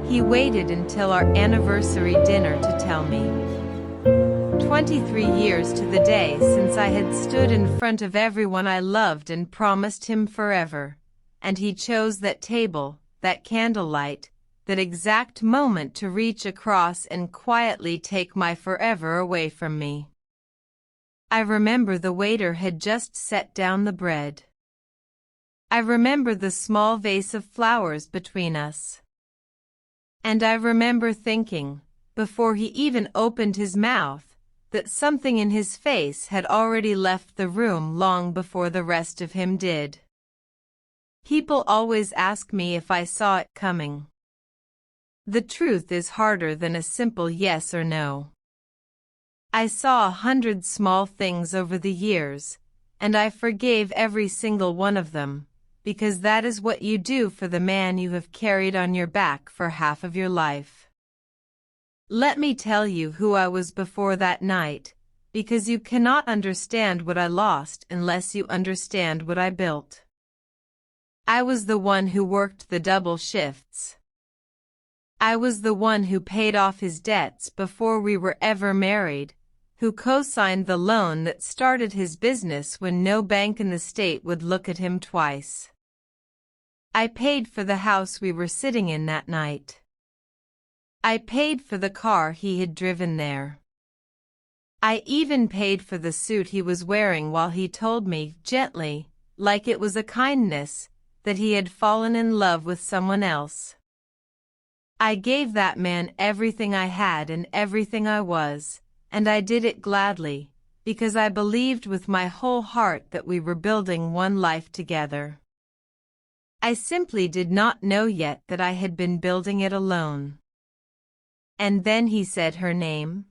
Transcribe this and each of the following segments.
He waited until our anniversary dinner to tell me. 23 years to the day since I had stood in front of everyone I loved and promised him forever, and he chose that table, that candlelight, that exact moment to reach across and quietly take my forever away from me. I remember the waiter had just set down the bread. I remember the small vase of flowers between us. And I remember thinking, before he even opened his mouth, that something in his face had already left the room long before the rest of him did. People always ask me if I saw it coming. The truth is harder than a simple yes or no. I saw 100 small things over the years, and I forgave every single one of them, because that is what you do for the man you have carried on your back for half of your life. Let me tell you who I was before that night, because you cannot understand what I lost unless you understand what I built. I was the one who worked the double shifts. I was the one who paid off his debts before we were ever married, who co-signed the loan that started his business when no bank in the state would look at him twice. I paid for the house we were sitting in that night. I paid for the car he had driven there. I even paid for the suit he was wearing while he told me, gently, like it was a kindness, that he had fallen in love with someone else. I gave that man everything I had and everything I was, and I did it gladly, because I believed with my whole heart that we were building one life together. I simply did not know yet that I had been building it alone. And then he said her name.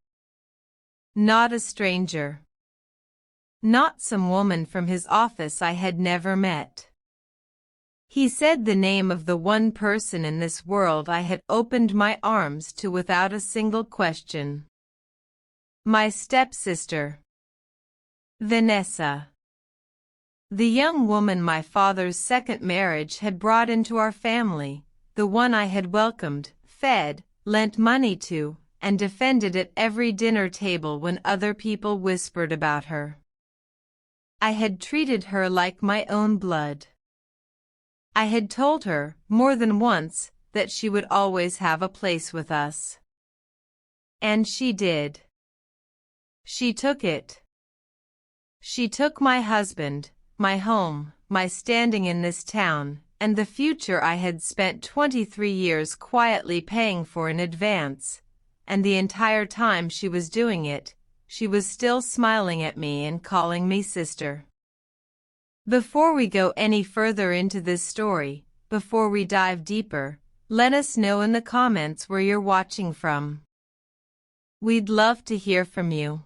Not a stranger. Not some woman from his office I had never met. He said the name of the one person in this world I had opened my arms to without a single question. My stepsister. Vanessa. The young woman my father's second marriage had brought into our family, the one I had welcomed, fed, lent money to, and defended at every dinner table when other people whispered about her. I had treated her like my own blood. I had told her, more than once, that she would always have a place with us. And she did. She took it. She took my husband, my home, my standing in this town, and the future I had spent 23 years quietly paying for in advance, and the entire time she was doing it, she was still smiling at me and calling me sister. Before we go any further into this story, before we dive deeper, let us know in the comments where you're watching from. We'd love to hear from you.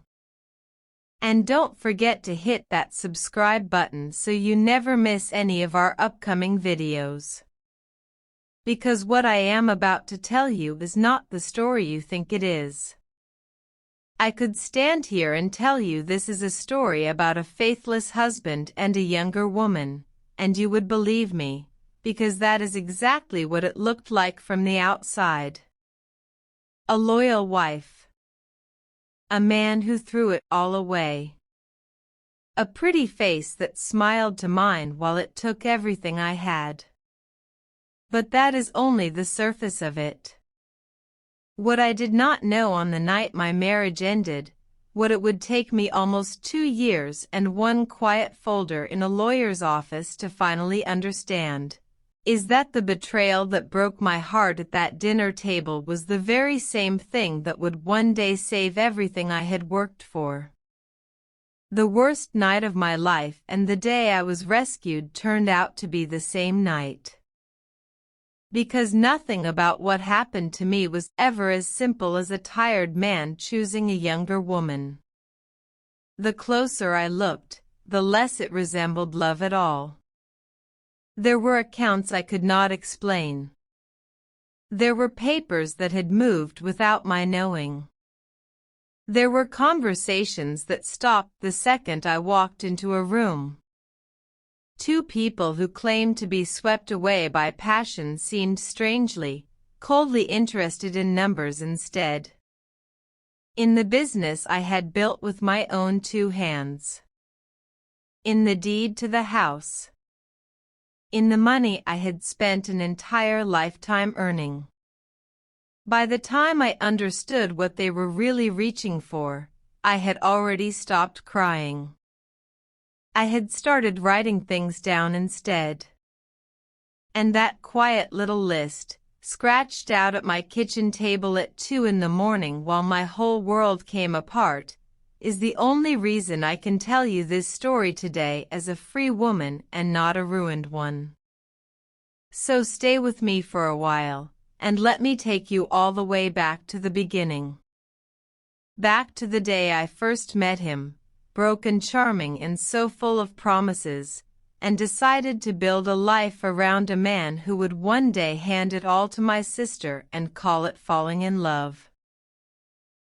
And don't forget to hit that subscribe button so you never miss any of our upcoming videos. Because what I am about to tell you is not the story you think it is. I could stand here and tell you this is a story about a faithless husband and a younger woman, and you would believe me, because that is exactly what it looked like from the outside. A loyal wife. A man who threw it all away. A pretty face that smiled to mine while it took everything I had. But that is only the surface of it. What I did not know on the night my marriage ended, what it would take me almost 2 years and one quiet folder in a lawyer's office to finally understand, is that the betrayal that broke my heart at that dinner table was the very same thing that would one day save everything I had worked for. The worst night of my life and the day I was rescued turned out to be the same night. Because nothing about what happened to me was ever as simple as a tired man choosing a younger woman. The closer I looked, the less it resembled love at all. There were accounts I could not explain. There were papers that had moved without my knowing. There were conversations that stopped the second I walked into a room. Two people who claimed to be swept away by passion seemed strangely, coldly interested in numbers instead. In the business I had built with my own 2 hands. In the deed to the house. In the money I had spent an entire lifetime earning. By the time I understood what they were really reaching for, I had already stopped crying. I had started writing things down instead. And that quiet little list, scratched out at my kitchen table at 2 in the morning while my whole world came apart, is the only reason I can tell you this story today as a free woman and not a ruined one. So stay with me for a while, and let me take you all the way back to the beginning. Back to the day I first met him, broke and charming and so full of promises, and decided to build a life around a man who would one day hand it all to my sister and call it falling in love.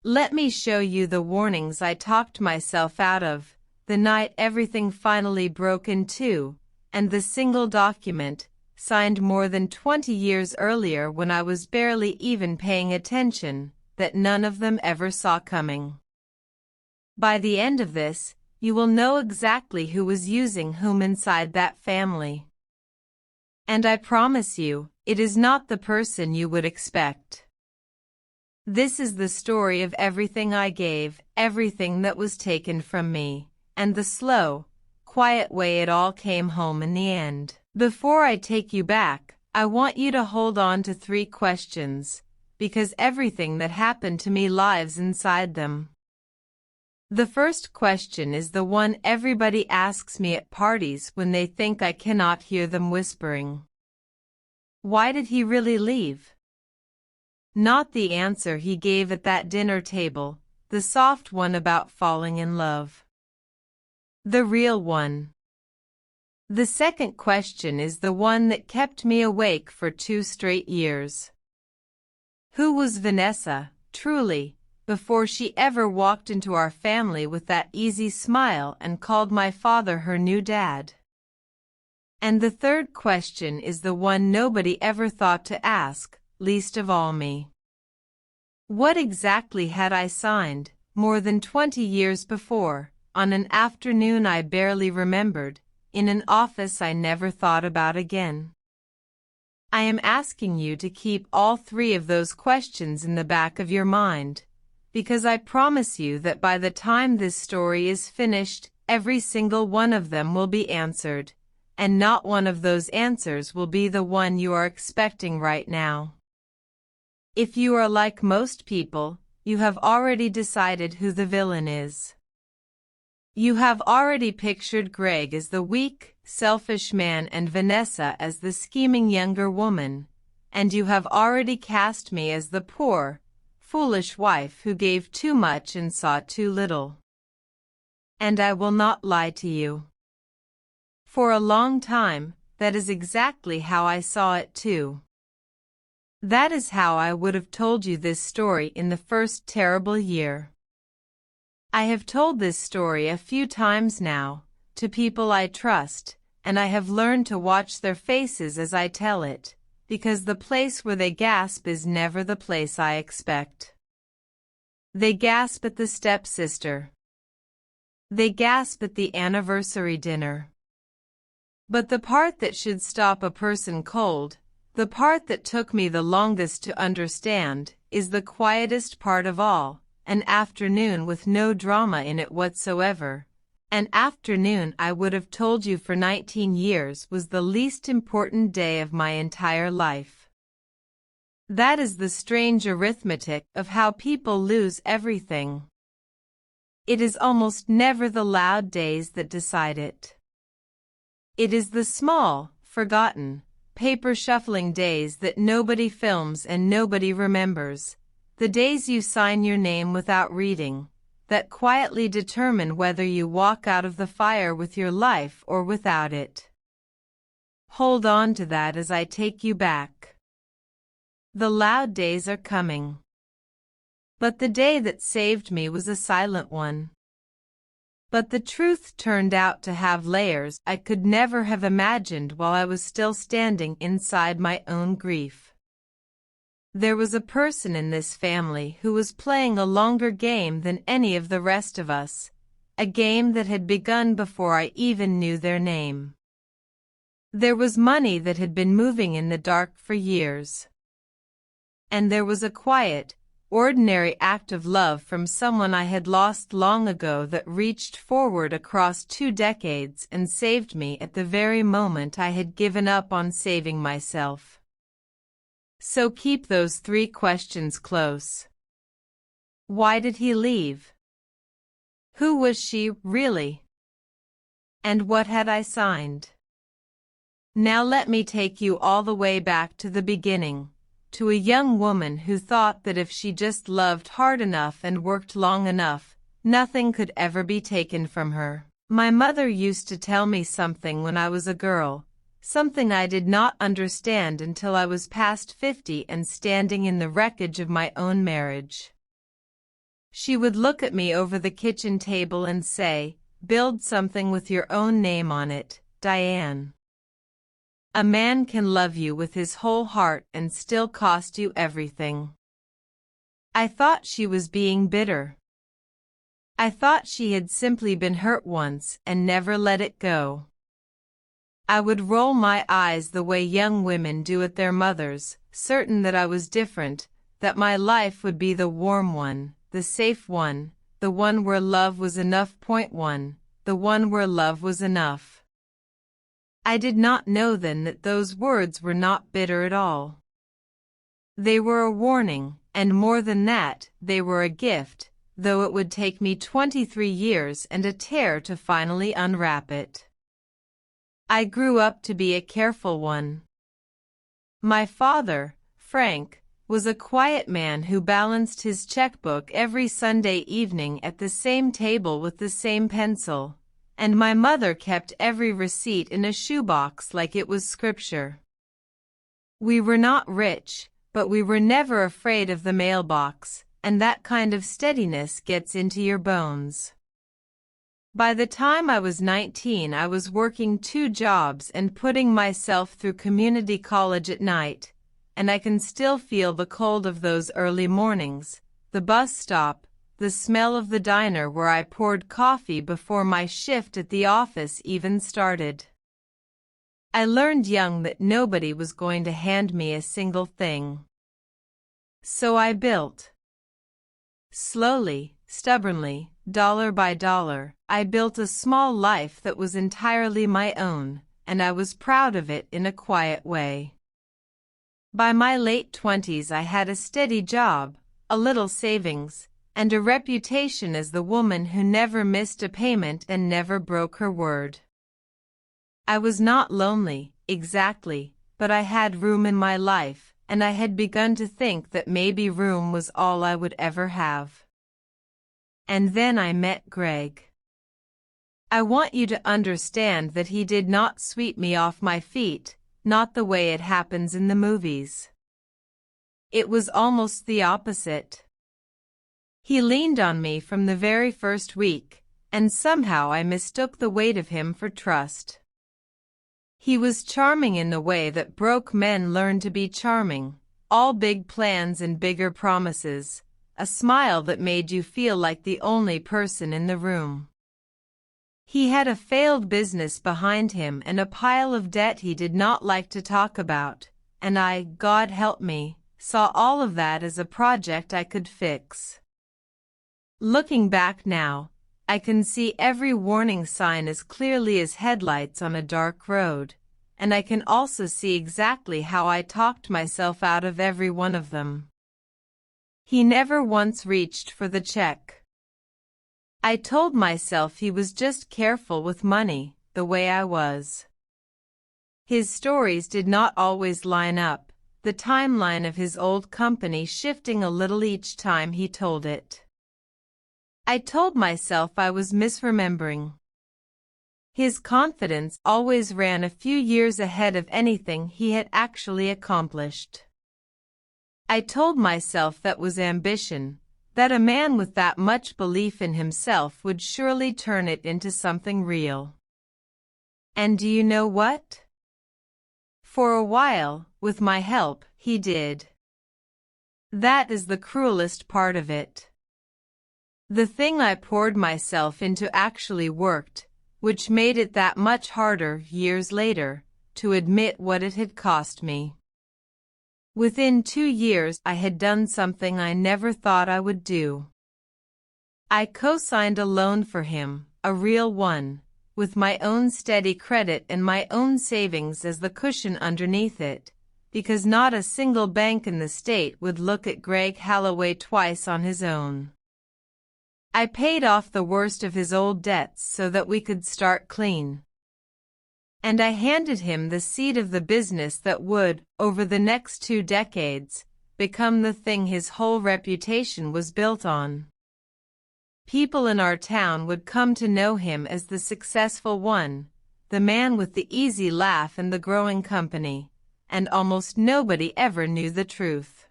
Let me show you the warnings I talked myself out of, the night everything finally broke in two, and the single document, signed more than 20 years earlier when I was barely even paying attention, that none of them ever saw coming. By the end of this, you will know exactly who was using whom inside that family. And I promise you, it is not the person you would expect. This is the story of everything I gave, everything that was taken from me, and the slow, quiet way it all came home in the end. Before I take you back, I want you to hold on to 3 questions, because everything that happened to me lives inside them. The first question is the one everybody asks me at parties when they think I cannot hear them whispering. Why did he really leave? Not the answer he gave at that dinner table, the soft one about falling in love. The real one. The second question is the one that kept me awake for 2 straight years. Who was Vanessa, truly, before she ever walked into our family with that easy smile and called my father her new dad? And the third question is the one nobody ever thought to ask, least of all me. What exactly had I signed, more than 20 years before, on an afternoon I barely remembered, in an office I never thought about again? I am asking you to keep all 3 of those questions in the back of your mind, because I promise you that by the time this story is finished, every single one of them will be answered, and not one of those answers will be the one you are expecting right now. If you are like most people, you have already decided who the villain is. You have already pictured Greg as the weak, selfish man and Vanessa as the scheming younger woman, and you have already cast me as the poor, foolish wife who gave too much and saw too little. And I will not lie to you. For a long time, that is exactly how I saw it too. That is how I would have told you this story in the first terrible year. I have told this story a few times now, to people I trust, and I have learned to watch their faces as I tell it, because the place where they gasp is never the place I expect. They gasp at the stepsister. They gasp at the anniversary dinner. But the part that should stop a person cold, the part that took me the longest to understand, is the quietest part of all, an afternoon with no drama in it whatsoever. An afternoon I would have told you for 19 years was the least important day of my entire life. That is the strange arithmetic of how people lose everything. It is almost never the loud days that decide it. It is the small, forgotten, paper-shuffling days that nobody films and nobody remembers, the days you sign your name without reading, that quietly determine whether you walk out of the fire with your life or without it. Hold on to that as I take you back. The loud days are coming. But the day that saved me was a silent one. But the truth turned out to have layers I could never have imagined while I was still standing inside my own grief. There was a person in this family who was playing a longer game than any of the rest of us, a game that had begun before I even knew their name. There was money that had been moving in the dark for years. And there was a quiet, ordinary act of love from someone I had lost long ago that reached forward across 2 decades and saved me at the very moment I had given up on saving myself. So keep those 3 questions close. Why did he leave? Who was she, really? And what had I signed? Now let me take you all the way back to the beginning, to a young woman who thought that if she just loved hard enough and worked long enough, nothing could ever be taken from her. My mother used to tell me something when I was a girl, something I did not understand until I was past 50 and standing in the wreckage of my own marriage. She would look at me over the kitchen table and say, "Build something with your own name on it, Diane. A man can love you with his whole heart and still cost you everything." I thought she was being bitter. I thought she had simply been hurt once and never let it go. I would roll my eyes the way young women do at their mothers, certain that I was different, that my life would be the warm one, the safe one, the one where love was enough. The one where love was enough. I did not know then that those words were not bitter at all. They were a warning, and more than that, they were a gift, though it would take me 23 years and a tear to finally unwrap it. I grew up to be a careful one. My father, Frank, was a quiet man who balanced his checkbook every Sunday evening at the same table with the same pencil, and my mother kept every receipt in a shoebox like it was scripture. We were not rich, but we were never afraid of the mailbox, and that kind of steadiness gets into your bones. By the time I was 19, I was working 2 jobs and putting myself through community college at night, and I can still feel the cold of those early mornings, the bus stop, the smell of the diner where I poured coffee before my shift at the office even started. I learned young that nobody was going to hand me a single thing. So I built. Slowly, stubbornly, dollar by dollar, I built a small life that was entirely my own, and I was proud of it in a quiet way. By my late 20s I had a steady job, a little savings, and a reputation as the woman who never missed a payment and never broke her word. I was not lonely, exactly, but I had room in my life, and I had begun to think that maybe room was all I would ever have. And then I met Greg. I want you to understand that he did not sweep me off my feet, not the way it happens in the movies. It was almost the opposite. He leaned on me from the very first week, and somehow I mistook the weight of him for trust. He was charming in the way that broke men learn to be charming, all big plans and bigger promises, a smile that made you feel like the only person in the room. He had a failed business behind him and a pile of debt he did not like to talk about, and I, God help me, saw all of that as a project I could fix. Looking back now, I can see every warning sign as clearly as headlights on a dark road, and I can also see exactly how I talked myself out of every one of them. He never once reached for the check. I told myself he was just careful with money, the way I was. His stories did not always line up, the timeline of his old company shifting a little each time he told it. I told myself I was misremembering. His confidence always ran a few years ahead of anything he had actually accomplished. I told myself that was ambition, that a man with that much belief in himself would surely turn it into something real. And do you know what? For a while, with my help, he did. That is the cruelest part of it. The thing I poured myself into actually worked, which made it that much harder, years later, to admit what it had cost me. Within 2 years I had done something I never thought I would do. I co-signed a loan for him, a real one, with my own steady credit and my own savings as the cushion underneath it, because not a single bank in the state would look at Greg Halloway twice on his own. I paid off the worst of his old debts so that we could start clean. And I handed him the seed of the business that would, over the next 2 decades, become the thing his whole reputation was built on. People in our town would come to know him as the successful one, the man with the easy laugh and the growing company, and almost nobody ever knew the truth.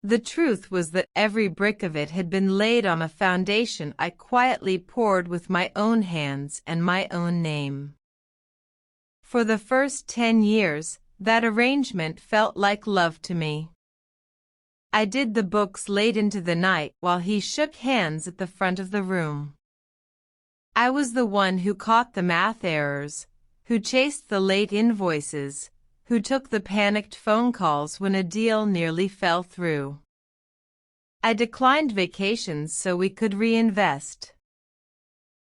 The truth was that every brick of it had been laid on a foundation I quietly poured with my own hands and my own name. For the first 10 years, that arrangement felt like love to me. I did the books late into the night while he shook hands at the front of the room. I was the one who caught the math errors, who chased the late invoices, who took the panicked phone calls when a deal nearly fell through. I declined vacations so we could reinvest.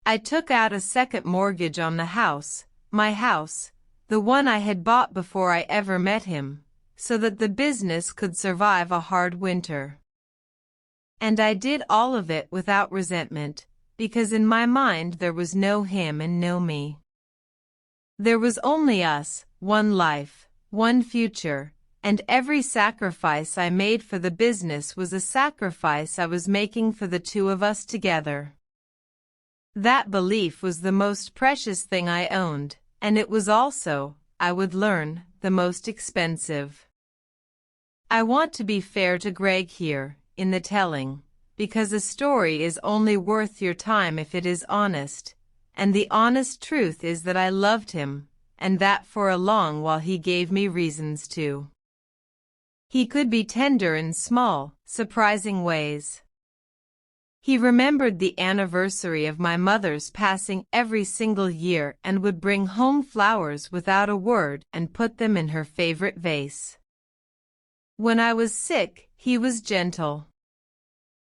I took out a second mortgage on the house, my house, the one I had bought before I ever met him, so that the business could survive a hard winter. And I did all of it without resentment, because in my mind there was no him and no me. There was only us, one life, one future, and every sacrifice I made for the business was a sacrifice I was making for the two of us together. That belief was the most precious thing I owned, and it was also, I would learn, the most expensive. I want to be fair to Greg here, in the telling, because a story is only worth your time if it is honest, and the honest truth is that I loved him, and that for a long while he gave me reasons to. He could be tender in small, surprising ways. He remembered the anniversary of my mother's passing every single year and would bring home flowers without a word and put them in her favorite vase. When I was sick, he was gentle.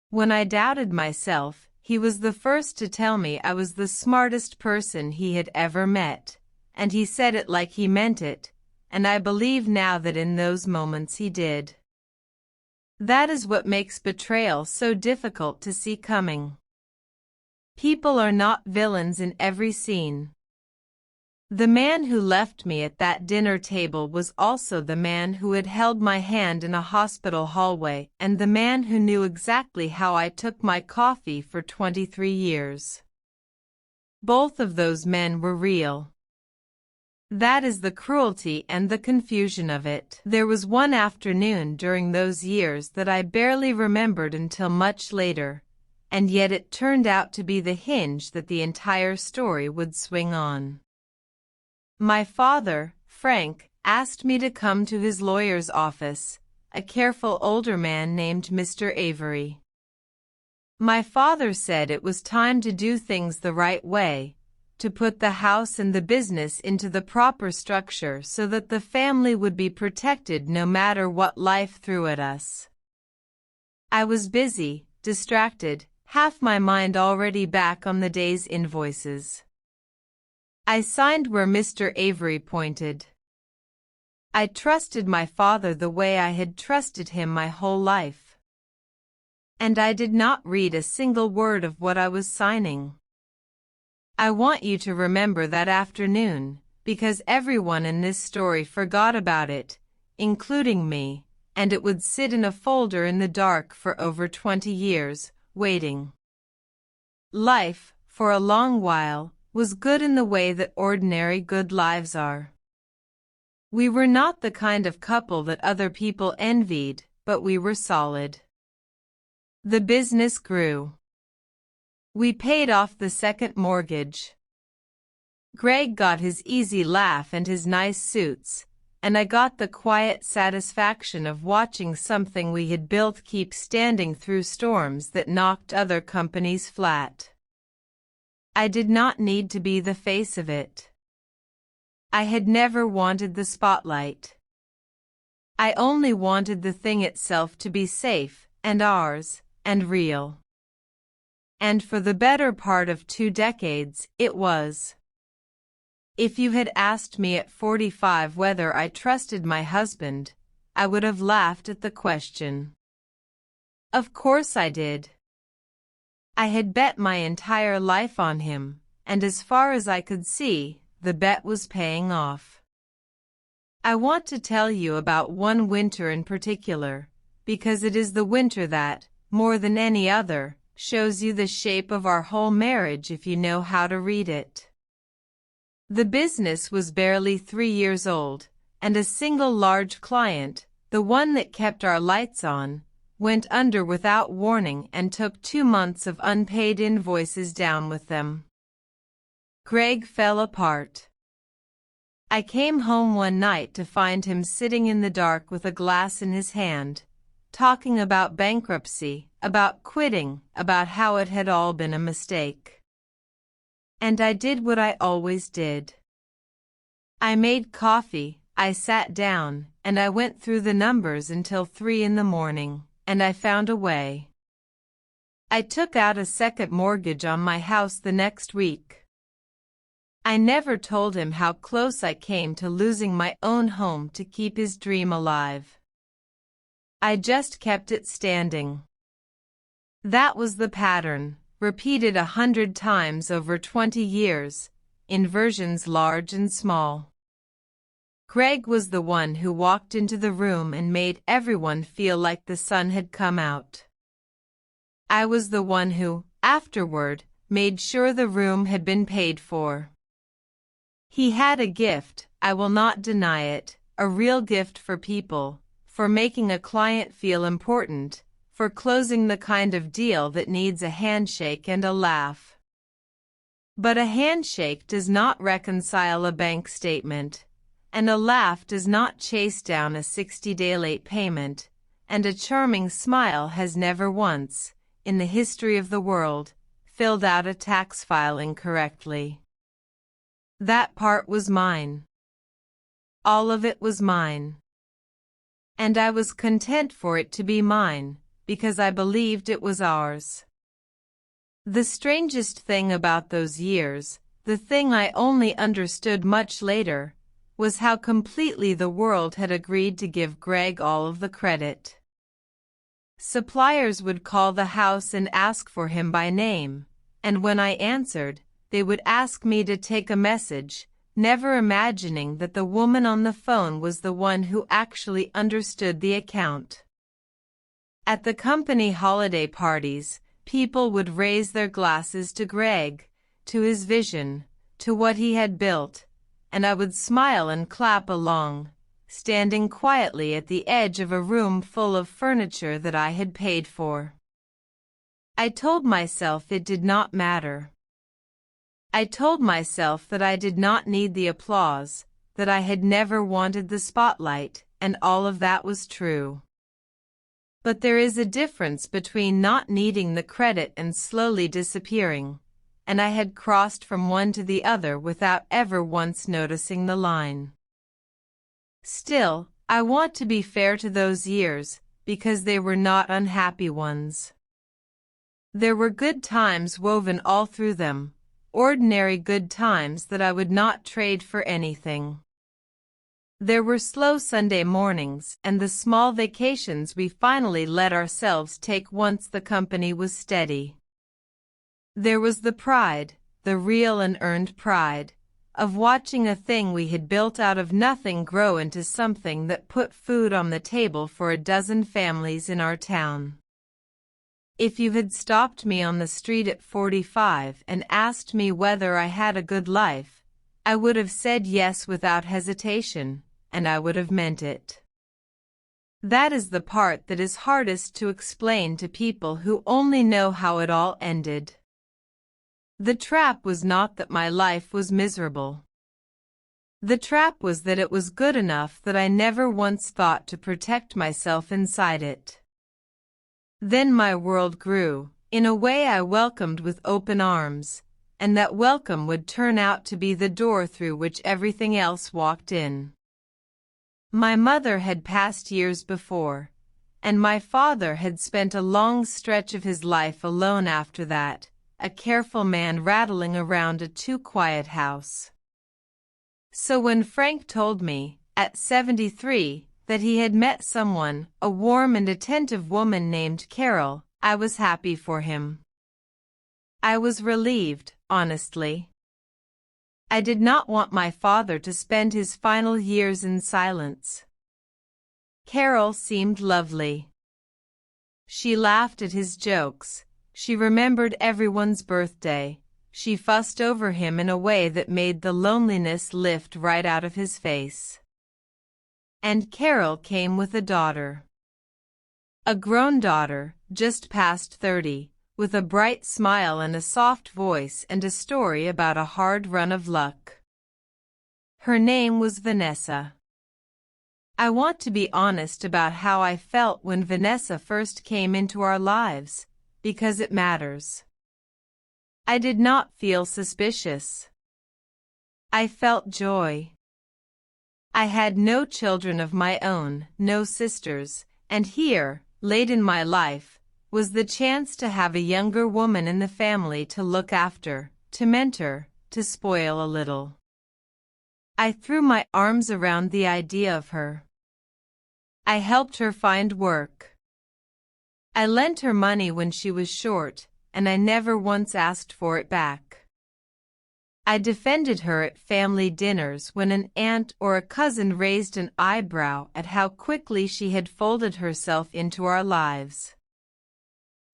When I doubted myself, he was the first to tell me I was the smartest person he had ever met, and he said it like he meant it, and I believe now that in those moments he did. That is what makes betrayal so difficult to see coming. People are not villains in every scene. The man who left me at that dinner table was also the man who had held my hand in a hospital hallway and the man who knew exactly how I took my coffee for 23 years. Both of those men were real. That is the cruelty and the confusion of it. There was one afternoon during those years that I barely remembered until much later, and yet it turned out to be the hinge that the entire story would swing on. My father, Frank, asked me to come to his lawyer's office, a careful older man named Mr. Avery. My father said it was time to do things the right way, to put the house and the business into the proper structure so that the family would be protected no matter what life threw at us. I was busy, distracted, half my mind already back on the day's invoices. I signed where Mr. Avery pointed. I trusted my father the way I had trusted him my whole life. And I did not read a single word of what I was signing. I want you to remember that afternoon, because everyone in this story forgot about it, including me, and it would sit in a folder in the dark for over 20 years, waiting. Life, for a long while, was good in the way that ordinary good lives are. We were not the kind of couple that other people envied, but we were solid. The business grew. We paid off the second mortgage. Greg got his easy laugh and his nice suits, and I got the quiet satisfaction of watching something we had built keep standing through storms that knocked other companies flat. I did not need to be the face of it. I had never wanted the spotlight. I only wanted the thing itself to be safe, and ours, and real. And for the better part of 2 decades, it was. If you had asked me at 45 whether I trusted my husband, I would have laughed at the question. Of course I did. I had bet my entire life on him, and as far as I could see, the bet was paying off. I want to tell you about one winter in particular, because it is the winter that, more than any other, shows you the shape of our whole marriage if you know how to read it. The business was barely 3 years old, and a single large client, the one that kept our lights on, went under without warning and took 2 months of unpaid invoices down with them. Greg fell apart. I came home one night to find him sitting in the dark with a glass in his hand, talking about bankruptcy, about quitting, about how it had all been a mistake. And I did what I always did. I made coffee, I sat down, and I went through the numbers until 3 in the morning, and I found a way. I took out a second mortgage on my house the next week. I never told him how close I came to losing my own home to keep his dream alive. I just kept it standing. That was the pattern, repeated 100 times over 20 years, in versions large and small. Greg was the one who walked into the room and made everyone feel like the sun had come out. I was the one who, afterward, made sure the room had been paid for. He had a gift, I will not deny it, a real gift for people, for making a client feel important, for closing the kind of deal that needs a handshake and a laugh. But a handshake does not reconcile a bank statement, and a laugh does not chase down a 60-day late payment, and a charming smile has never once, in the history of the world, filled out a tax file incorrectly. That part was mine. All of it was mine. And I was content for it to be mine, because I believed it was ours. The strangest thing about those years, the thing I only understood much later, was how completely the world had agreed to give Greg all of the credit. Suppliers would call the house and ask for him by name, and when I answered, they would ask me to take a message, never imagining that the woman on the phone was the one who actually understood the account. At the company holiday parties, people would raise their glasses to Greg, to his vision, to what he had built, and I would smile and clap along, standing quietly at the edge of a room full of furniture that I had paid for. I told myself it did not matter. I told myself that I did not need the applause, that I had never wanted the spotlight, and all of that was true. But there is a difference between not needing the credit and slowly disappearing, and I had crossed from one to the other without ever once noticing the line. Still, I want to be fair to those years, because they were not unhappy ones. There were good times woven all through them, ordinary good times that I would not trade for anything. There were slow Sunday mornings and the small vacations we finally let ourselves take once the company was steady. There was the pride, the real and earned pride, of watching a thing we had built out of nothing grow into something that put food on the table for a dozen families in our town. If you had stopped me on the street at 45 and asked me whether I had a good life, I would have said yes without hesitation, and I would have meant it. That is the part that is hardest to explain to people who only know how it all ended. The trap was not that my life was miserable. The trap was that it was good enough that I never once thought to protect myself inside it. Then my world grew, in a way I welcomed with open arms, and that welcome would turn out to be the door through which everything else walked in. My mother had passed years before, and my father had spent a long stretch of his life alone after that, a careful man rattling around a too-quiet house. So when Frank told me, at 73, that he had met someone, a warm and attentive woman named Carol, I was happy for him. I was relieved, honestly. I did not want my father to spend his final years in silence. Carol seemed lovely. She laughed at his jokes. She remembered everyone's birthday. She fussed over him in a way that made the loneliness lift right out of his face. And Carol came with a daughter. A grown daughter, just past 30, with a bright smile and a soft voice and a story about a hard run of luck. Her name was Vanessa. I want to be honest about how I felt when Vanessa first came into our lives, because it matters. I did not feel suspicious. I felt joy. I had no children of my own, no sisters, and here, late in my life, was the chance to have a younger woman in the family to look after, to mentor, to spoil a little. I threw my arms around the idea of her. I helped her find work. I lent her money when she was short, and I never once asked for it back. I defended her at family dinners when an aunt or a cousin raised an eyebrow at how quickly she had folded herself into our lives.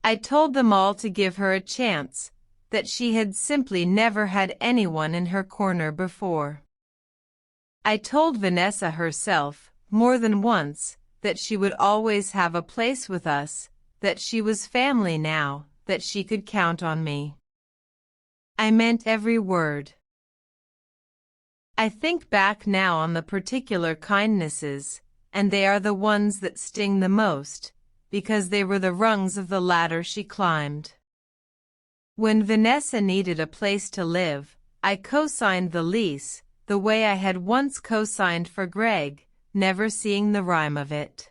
I told them all to give her a chance, that she had simply never had anyone in her corner before. I told Vanessa herself, more than once, that she would always have a place with us, that she was family now, that she could count on me. I meant every word. I think back now on the particular kindnesses, and they are the ones that sting the most, because they were the rungs of the ladder she climbed. When Vanessa needed a place to live, I co-signed the lease, the way I had once co-signed for Greg, never seeing the rhyme of it.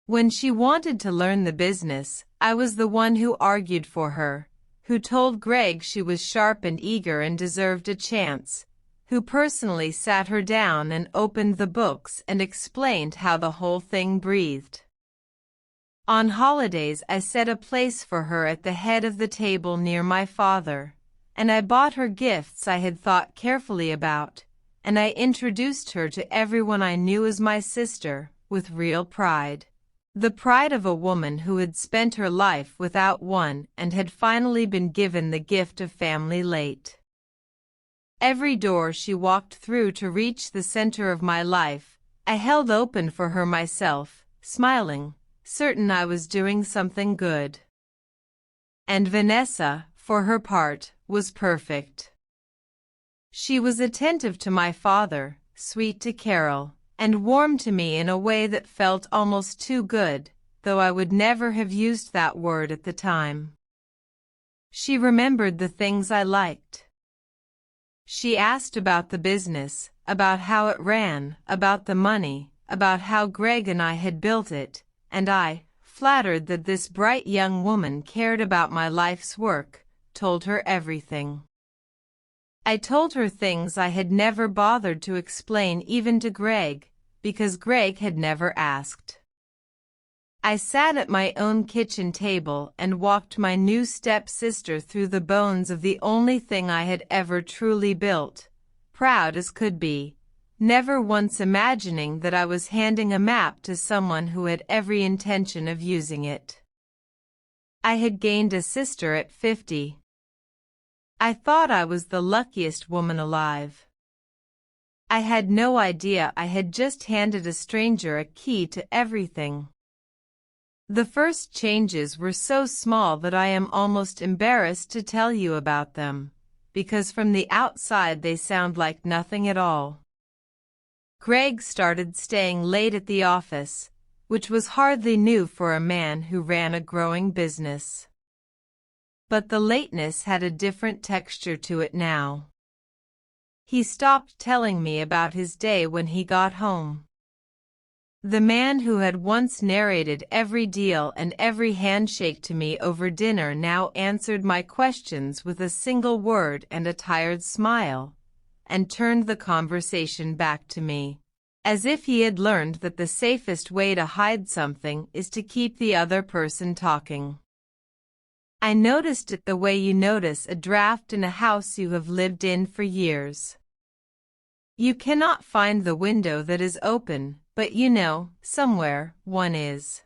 When she wanted to learn the business, I was the one who argued for her, who told Greg she was sharp and eager and deserved a chance, who personally sat her down and opened the books and explained how the whole thing breathed. On holidays I set a place for her at the head of the table near my father, and I bought her gifts I had thought carefully about, and I introduced her to everyone I knew as my sister, with real pride. The pride of a woman who had spent her life without one and had finally been given the gift of family late. Every door she walked through to reach the center of my life, I held open for her myself, smiling, certain I was doing something good. And Vanessa, for her part, was perfect. She was attentive to my father, sweet to Carol, and warm to me in a way that felt almost too good, though I would never have used that word at the time. She remembered the things I liked. She asked about the business, about how it ran, about the money, about how Greg and I had built it, and I, flattered that this bright young woman cared about my life's work, told her everything. I told her things I had never bothered to explain even to Greg, because Greg had never asked. I sat at my own kitchen table and walked my new stepsister through the bones of the only thing I had ever truly built, proud as could be, never once imagining that I was handing a map to someone who had every intention of using it. I had gained a sister at 50. I thought I was the luckiest woman alive. I had no idea I had just handed a stranger a key to everything. The first changes were so small that I am almost embarrassed to tell you about them, because from the outside they sound like nothing at all. Greg started staying late at the office, which was hardly new for a man who ran a growing business. But the lateness had a different texture to it now. He stopped telling me about his day when he got home. The man who had once narrated every deal and every handshake to me over dinner now answered my questions with a single word and a tired smile, and turned the conversation back to me, as if he had learned that the safest way to hide something is to keep the other person talking. I noticed it the way you notice a draft in a house you have lived in for years. You cannot find the window that is open, but you know, somewhere, one is.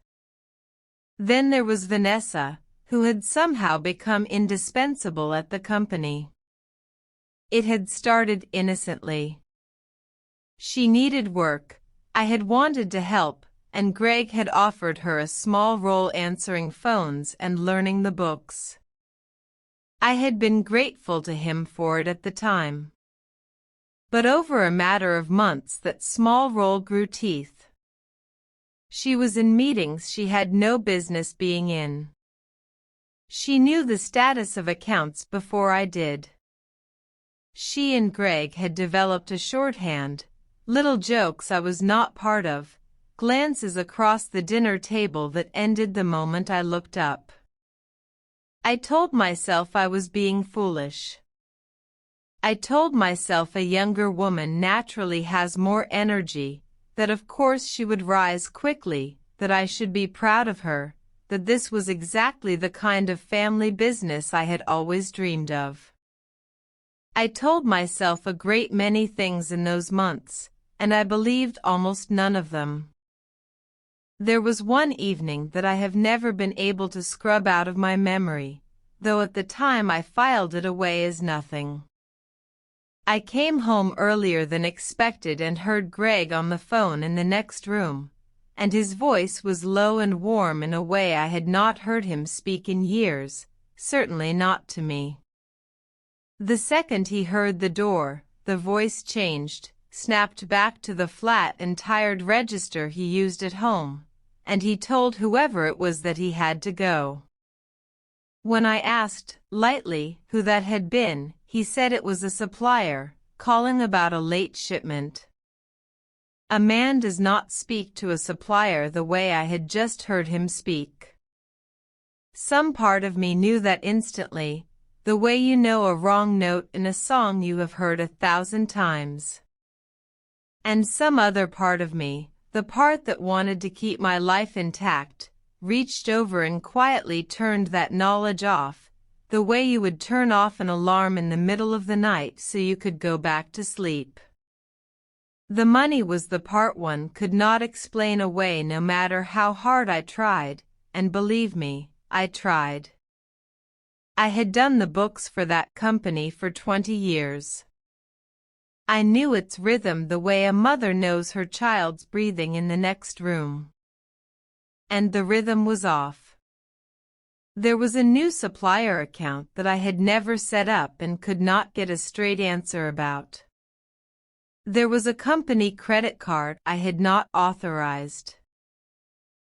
Then there was Vanessa, who had somehow become indispensable at the company. It had started innocently. She needed work, I had wanted to help, and Greg had offered her a small role answering phones and learning the books. I had been grateful to him for it at the time. But over a matter of months that small role grew teeth. She was in meetings she had no business being in. She knew the status of accounts before I did. She and Greg had developed a shorthand, little jokes I was not part of, glances across the dinner table that ended the moment I looked up. I told myself I was being foolish. I told myself a younger woman naturally has more energy, that of course she would rise quickly, that I should be proud of her, that this was exactly the kind of family business I had always dreamed of. I told myself a great many things in those months, and I believed almost none of them. There was one evening that I have never been able to scrub out of my memory, though at the time I filed it away as nothing. I came home earlier than expected and heard Greg on the phone in the next room, and his voice was low and warm in a way I had not heard him speak in years, certainly not to me. The second he heard the door, the voice changed, snapped back to the flat and tired register he used at home, and he told whoever it was that he had to go. When I asked, lightly, who that had been, he said it was a supplier, calling about a late shipment. A man does not speak to a supplier the way I had just heard him speak. Some part of me knew that instantly, the way you know a wrong note in a song you have heard 1,000 times. And some other part of me, the part that wanted to keep my life intact, reached over and quietly turned that knowledge off, the way you would turn off an alarm in the middle of the night so you could go back to sleep. The money was the part one could not explain away no matter how hard I tried, and believe me, I tried. I had done the books for that company for 20 years. I knew its rhythm the way a mother knows her child's breathing in the next room. And the rhythm was off. There was a new supplier account that I had never set up and could not get a straight answer about. There was a company credit card I had not authorized.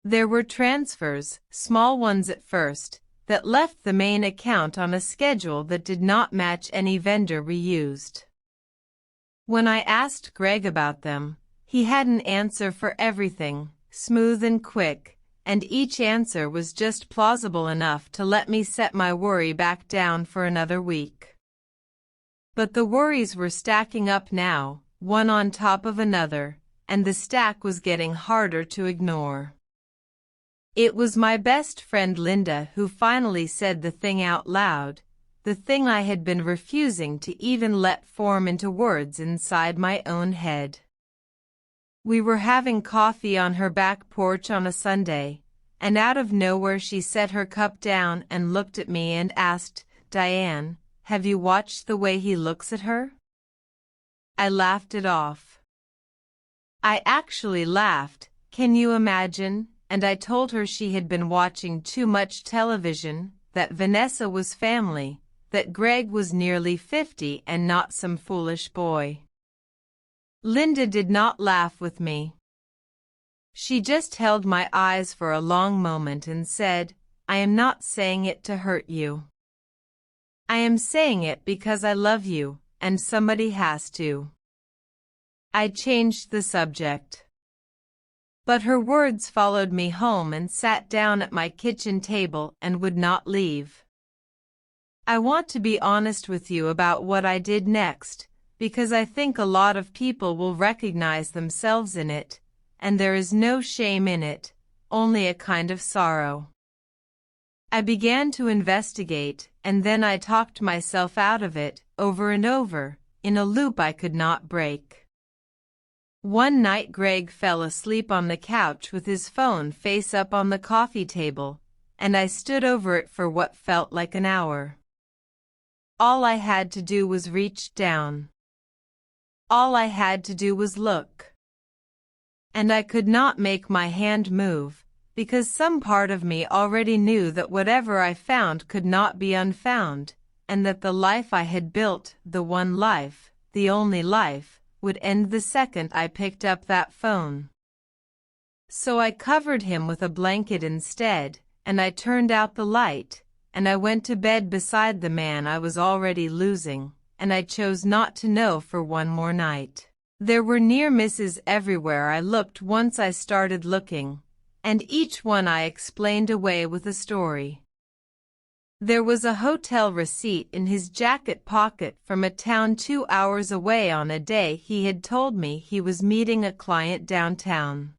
There were transfers, small ones at first, that left the main account on a schedule that did not match any vendor we used. When I asked Greg about them, he had an answer for everything, smooth and quick, and each answer was just plausible enough to let me set my worry back down for another week. But the worries were stacking up now, one on top of another, and the stack was getting harder to ignore. It was my best friend Linda who finally said the thing out loud, the thing I had been refusing to even let form into words inside my own head. We were having coffee on her back porch on a Sunday, and out of nowhere she set her cup down and looked at me and asked, "Diane, have you watched the way he looks at her?" I laughed it off. I actually laughed, can you imagine? And I told her she had been watching too much television, that Vanessa was family, that Greg was nearly 50 and not some foolish boy. Linda did not laugh with me. She just held my eyes for a long moment and said, "I am not saying it to hurt you. I am saying it because I love you, and somebody has to." I changed the subject. But her words followed me home and sat down at my kitchen table and would not leave. I want to be honest with you about what I did next, because I think a lot of people will recognize themselves in it, and there is no shame in it, only a kind of sorrow. I began to investigate, and then I talked myself out of it, over and over, in a loop I could not break. One night Greg fell asleep on the couch with his phone face up on the coffee table, and I stood over it for what felt like an hour. All I had to do was reach down. All I had to do was look. And I could not make my hand move, because some part of me already knew that whatever I found could not be unfound, and that the life I had built, the one life, the only life, would end the second I picked up that phone. So I covered him with a blanket instead, and I turned out the light, and I went to bed beside the man I was already losing, and I chose not to know for one more night. There were near misses everywhere I looked once I started looking, and each one I explained away with a story. There was a hotel receipt in his jacket pocket from a town 2 hours away on a day he had told me he was meeting a client downtown.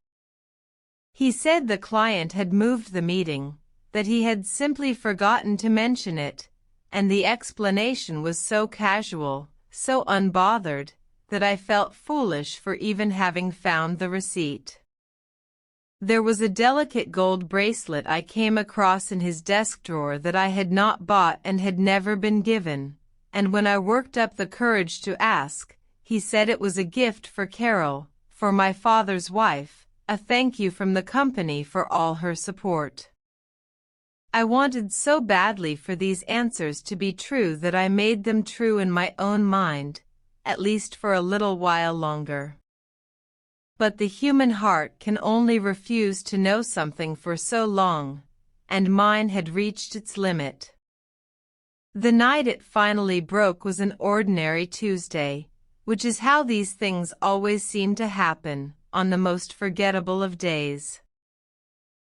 He said the client had moved the meeting, that he had simply forgotten to mention it, and the explanation was so casual, so unbothered, that I felt foolish for even having found the receipt. There was a delicate gold bracelet I came across in his desk drawer that I had not bought and had never been given, and when I worked up the courage to ask, he said it was a gift for Carol, for my father's wife, a thank you from the company for all her support. I wanted so badly for these answers to be true that I made them true in my own mind, at least for a little while longer. But the human heart can only refuse to know something for so long, and mine had reached its limit. The night it finally broke was an ordinary Tuesday, which is how these things always seem to happen, on the most forgettable of days.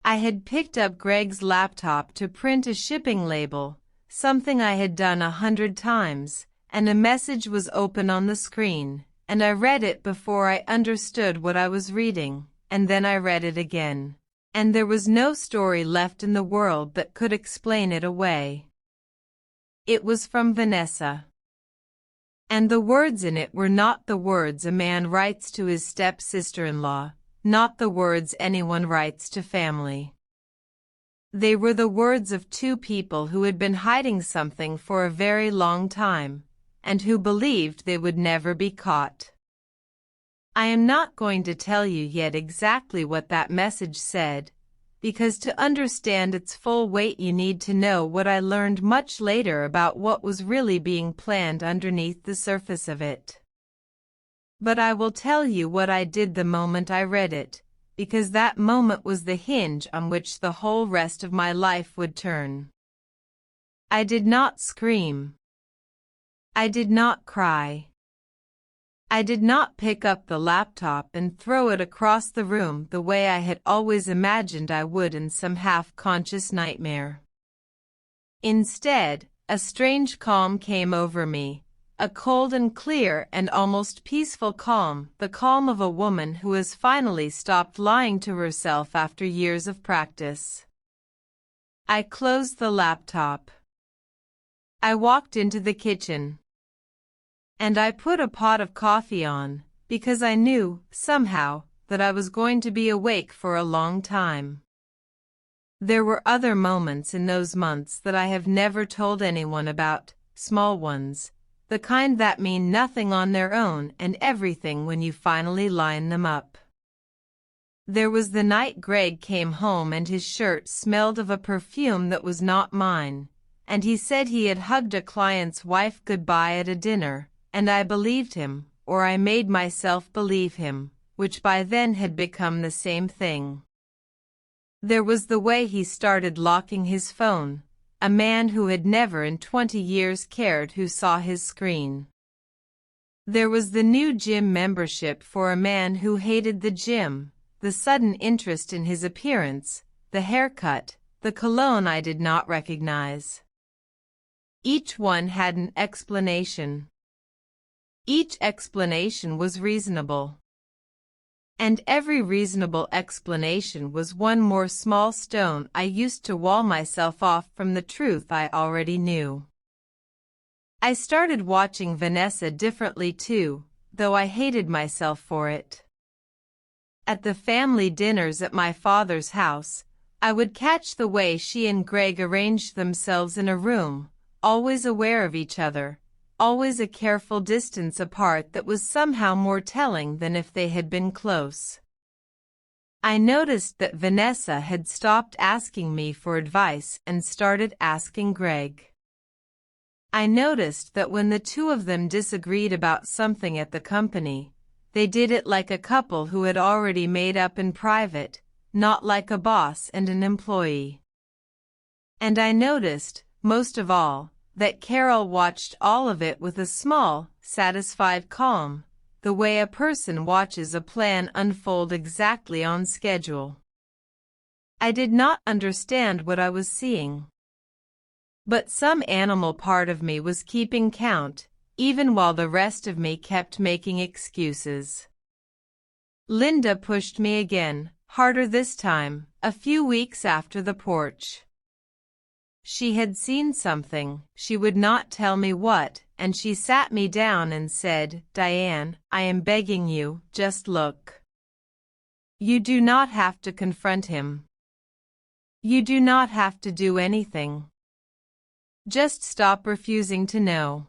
I had picked up Greg's laptop to print a shipping label, something I had done 100 times, and a message was open on the screen, and I read it before I understood what I was reading, and then I read it again, and there was no story left in the world that could explain it away. It was from Vanessa. And the words in it were not the words a man writes to his step-sister-in-law, not the words anyone writes to family. They were the words of two people who had been hiding something for a very long time, and who believed they would never be caught. I am not going to tell you yet exactly what that message said, because to understand its full weight you need to know what I learned much later about what was really being planned underneath the surface of it. But I will tell you what I did the moment I read it, because that moment was the hinge on which the whole rest of my life would turn. I did not scream. I did not cry. I did not pick up the laptop and throw it across the room the way I had always imagined I would in some half-conscious nightmare. Instead, a strange calm came over me, a cold and clear and almost peaceful calm, the calm of a woman who has finally stopped lying to herself after years of practice. I closed the laptop. I walked into the kitchen. And I put a pot of coffee on, because I knew, somehow, that I was going to be awake for a long time. There were other moments in those months that I have never told anyone about, small ones, the kind that mean nothing on their own and everything when you finally line them up. There was the night Greg came home and his shirt smelled of a perfume that was not mine, and he said he had hugged a client's wife goodbye at a dinner, and I believed him, or I made myself believe him, which by then had become the same thing. There was the way he started locking his phone, a man who had never in 20 years cared who saw his screen. There was the new gym membership for a man who hated the gym, the sudden interest in his appearance, the haircut, the cologne I did not recognize. Each one had an explanation. Each explanation was reasonable. And every reasonable explanation was one more small stone I used to wall myself off from the truth I already knew. I started watching Vanessa differently too, though I hated myself for it. At the family dinners at my father's house, I would catch the way she and Greg arranged themselves in a room, always aware of each other, always a careful distance apart that was somehow more telling than if they had been close. I noticed that Vanessa had stopped asking me for advice and started asking Greg. I noticed that when the two of them disagreed about something at the company, they did it like a couple who had already made up in private, not like a boss and an employee. And I noticed, most of all, that Carol watched all of it with a small, satisfied calm, the way a person watches a plan unfold exactly on schedule. I did not understand what I was seeing. But some animal part of me was keeping count, even while the rest of me kept making excuses. Linda pushed me again, harder this time, a few weeks after the porch. She had seen something, she would not tell me what, and she sat me down and said, "Diane, I am begging you, just look. You do not have to confront him. You do not have to do anything. Just stop refusing to know."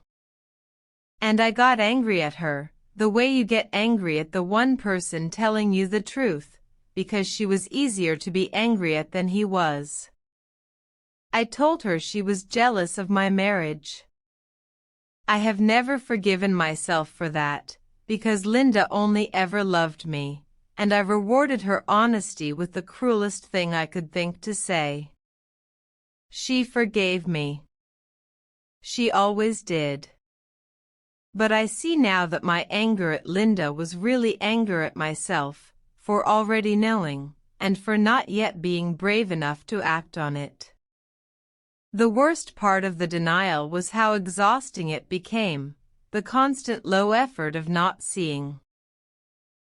And I got angry at her, the way you get angry at the one person telling you the truth, because she was easier to be angry at than he was. I told her she was jealous of my marriage. I have never forgiven myself for that, because Linda only ever loved me, and I rewarded her honesty with the cruelest thing I could think to say. She forgave me. She always did. But I see now that my anger at Linda was really anger at myself, for already knowing, and for not yet being brave enough to act on it. The worst part of the denial was how exhausting it became, the constant low effort of not seeing.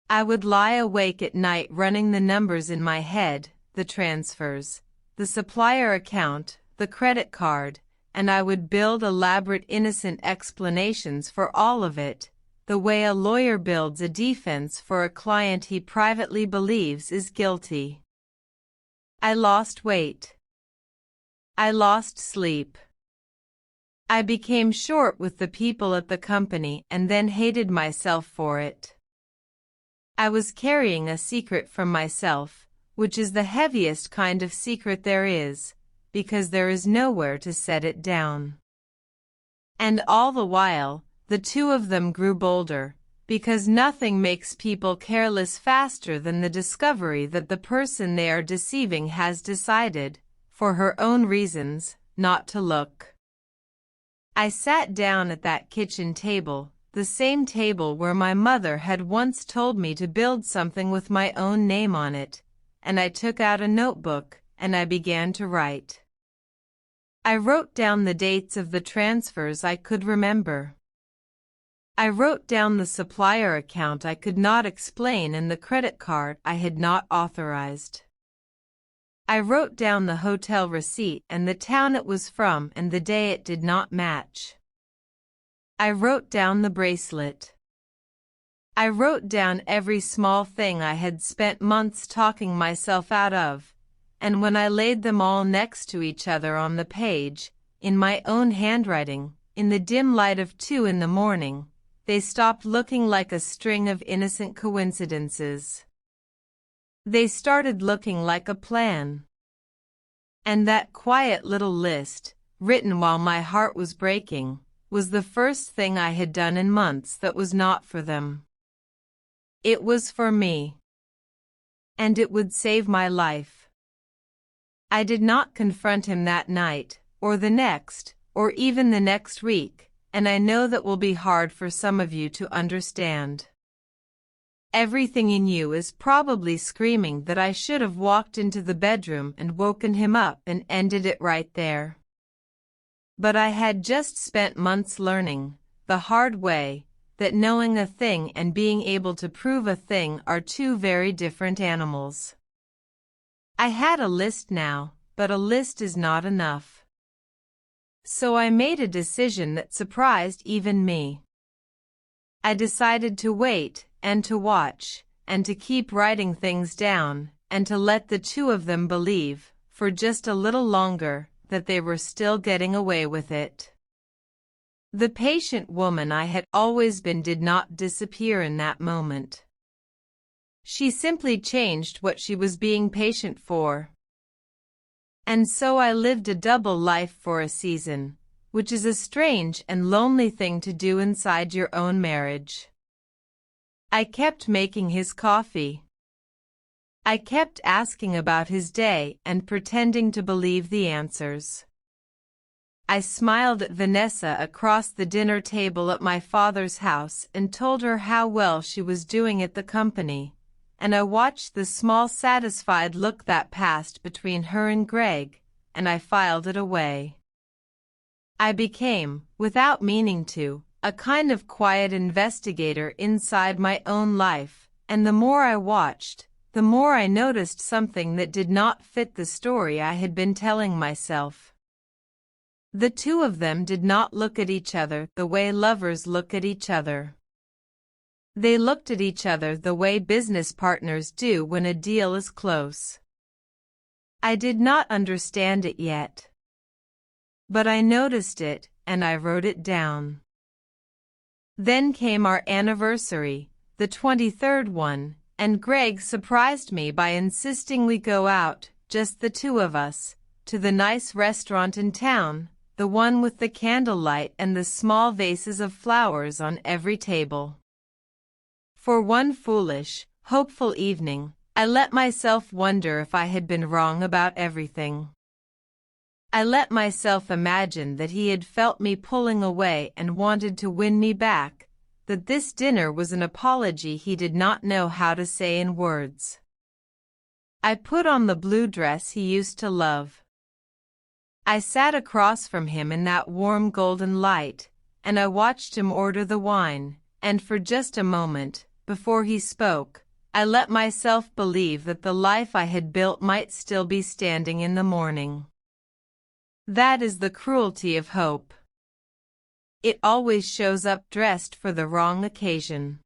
I would lie awake at night running the numbers in my head, the transfers, the supplier account, the credit card, and I would build elaborate innocent explanations for all of it, the way a lawyer builds a defense for a client he privately believes is guilty. I lost weight. I lost sleep. I became short with the people at the company and then hated myself for it. I was carrying a secret from myself, which is the heaviest kind of secret there is, because there is nowhere to set it down. And all the while, the two of them grew bolder, because nothing makes people careless faster than the discovery that the person they are deceiving has decided, for her own reasons, not to look. I sat down at that kitchen table, the same table where my mother had once told me to build something with my own name on it, and I took out a notebook, and I began to write. I wrote down the dates of the transfers I could remember. I wrote down the supplier account I could not explain and the credit card I had not authorized. I wrote down the hotel receipt and the town it was from and the day it did not match. I wrote down the bracelet. I wrote down every small thing I had spent months talking myself out of, and when I laid them all next to each other on the page, in my own handwriting, in the dim light of 2 in the morning, they stopped looking like a string of innocent coincidences. They started looking like a plan. And that quiet little list, written while my heart was breaking, was the first thing I had done in months that was not for them. It was for me. And it would save my life. I did not confront him that night, or the next, or even the next week, and I know that will be hard for some of you to understand. Everything in you is probably screaming that I should have walked into the bedroom and woken him up and ended it right there. But I had just spent months learning, the hard way, that knowing a thing and being able to prove a thing are two very different animals. I had a list now, but a list is not enough. So I made a decision that surprised even me. I decided to wait, and to watch, and to keep writing things down, and to let the two of them believe, for just a little longer, that they were still getting away with it. The patient woman I had always been did not disappear in that moment. She simply changed what she was being patient for. And so I lived a double life for a season, which is a strange and lonely thing to do inside your own marriage. I kept making his coffee. I kept asking about his day and pretending to believe the answers. I smiled at Vanessa across the dinner table at my father's house and told her how well she was doing at the company, and I watched the small satisfied look that passed between her and Greg, and I filed it away. I became, without meaning to, a kind of quiet investigator inside my own life, and the more I watched, the more I noticed something that did not fit the story I had been telling myself. The two of them did not look at each other the way lovers look at each other. They looked at each other the way business partners do when a deal is close. I did not understand it yet. But I noticed it, and I wrote it down. Then came our anniversary, the 23rd one, and Greg surprised me by insisting we go out, just the two of us, to the nice restaurant in town, the one with the candlelight and the small vases of flowers on every table. For one foolish, hopeful evening, I let myself wonder if I had been wrong about everything. I let myself imagine that he had felt me pulling away and wanted to win me back, that this dinner was an apology he did not know how to say in words. I put on the blue dress he used to love. I sat across from him in that warm golden light, and I watched him order the wine, and for just a moment, before he spoke, I let myself believe that the life I had built might still be standing in the morning. That is the cruelty of hope. It always shows up dressed for the wrong occasion.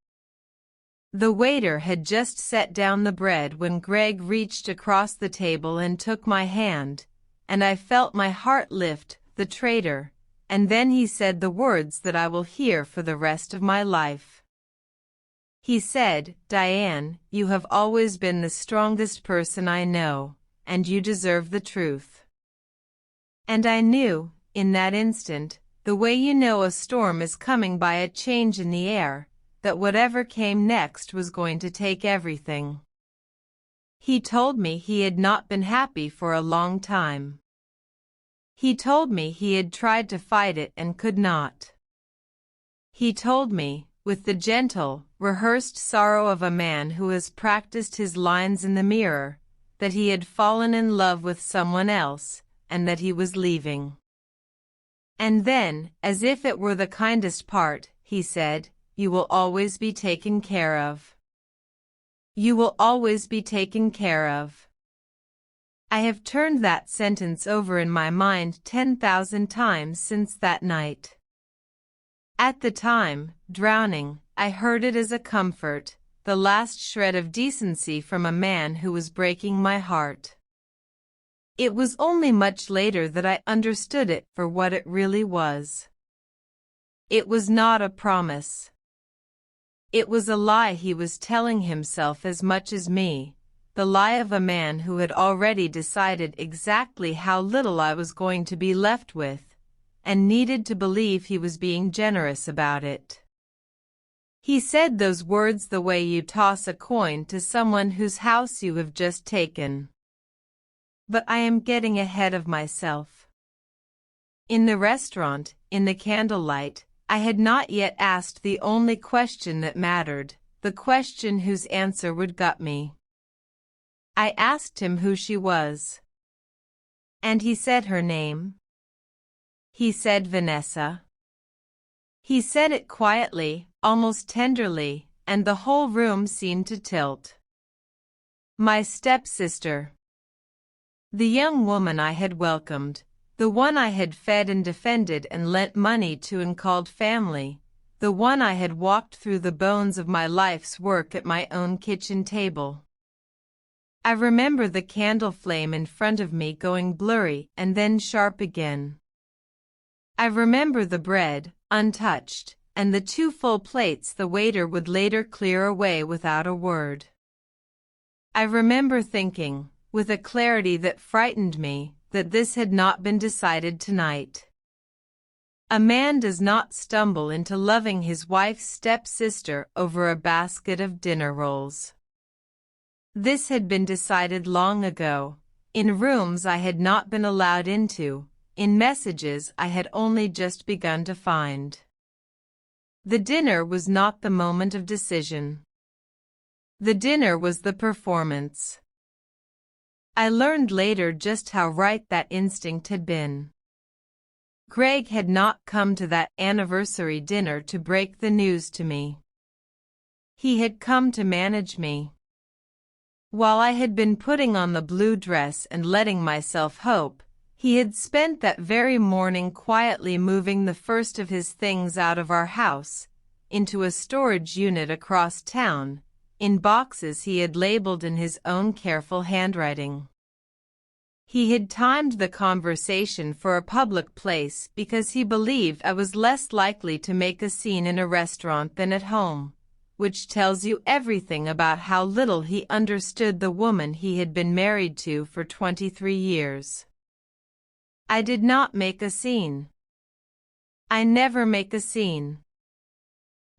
The waiter had just set down the bread when Greg reached across the table and took my hand, and I felt my heart lift, the traitor, and then he said the words that I will hear for the rest of my life. He said, "Diane, you have always been the strongest person I know, and you deserve the truth." And I knew, in that instant, the way you know a storm is coming by a change in the air, that whatever came next was going to take everything. He told me he had not been happy for a long time. He told me he had tried to fight it and could not. He told me, with the gentle, rehearsed sorrow of a man who has practiced his lines in the mirror, that he had fallen in love with someone else, and that he was leaving. And then, as if it were the kindest part, he said, "You will always be taken care of. You will always be taken care of." I have turned that sentence over in my mind 10,000 times since that night. At the time, drowning, I heard it as a comfort, the last shred of decency from a man who was breaking my heart. It was only much later that I understood it for what it really was. It was not a promise. It was a lie he was telling himself as much as me, the lie of a man who had already decided exactly how little I was going to be left with, and needed to believe he was being generous about it. He said those words the way you toss a coin to someone whose house you have just taken. But I am getting ahead of myself. In the restaurant, in the candlelight, I had not yet asked the only question that mattered, the question whose answer would gut me. I asked him who she was. And he said her name. He said Vanessa. He said it quietly, almost tenderly, and the whole room seemed to tilt. My stepsister. The young woman I had welcomed, the one I had fed and defended and lent money to and called family, the one I had walked through the bones of my life's work at my own kitchen table. I remember the candle flame in front of me going blurry and then sharp again. I remember the bread, untouched, and the 2 full plates the waiter would later clear away without a word. I remember thinking, with a clarity that frightened me, that this had not been decided tonight. A man does not stumble into loving his wife's stepsister over a basket of dinner rolls. This had been decided long ago, in rooms I had not been allowed into, in messages I had only just begun to find. The dinner was not the moment of decision. The dinner was the performance. I learned later just how right that instinct had been. Greg had not come to that anniversary dinner to break the news to me. He had come to manage me. While I had been putting on the blue dress and letting myself hope, he had spent that very morning quietly moving the first of his things out of our house, into a storage unit across town, in boxes he had labeled in his own careful handwriting. He had timed the conversation for a public place because he believed I was less likely to make a scene in a restaurant than at home, which tells you everything about how little he understood the woman he had been married to for 23 years. I did not make a scene. I never make a scene.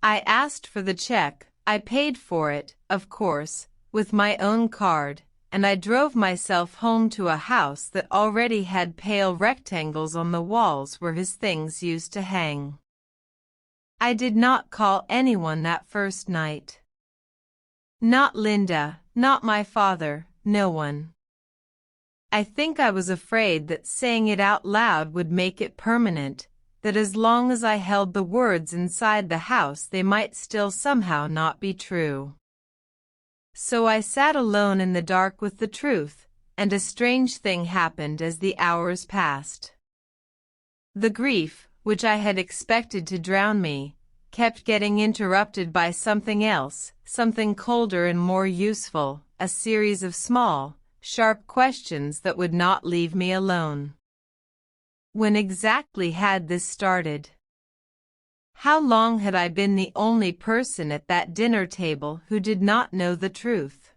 I asked for the check, I paid for it, of course, with my own card, and I drove myself home to a house that already had pale rectangles on the walls where his things used to hang. I did not call anyone that first night. Not Linda, not my father, no one. I think I was afraid that saying it out loud would make it permanent, that as long as I held the words inside the house they might still somehow not be true. So I sat alone in the dark with the truth, and a strange thing happened as the hours passed. The grief, which I had expected to drown me, kept getting interrupted by something else, something colder and more useful, a series of small, sharp questions that would not leave me alone. When exactly had this started? How long had I been the only person at that dinner table who did not know the truth?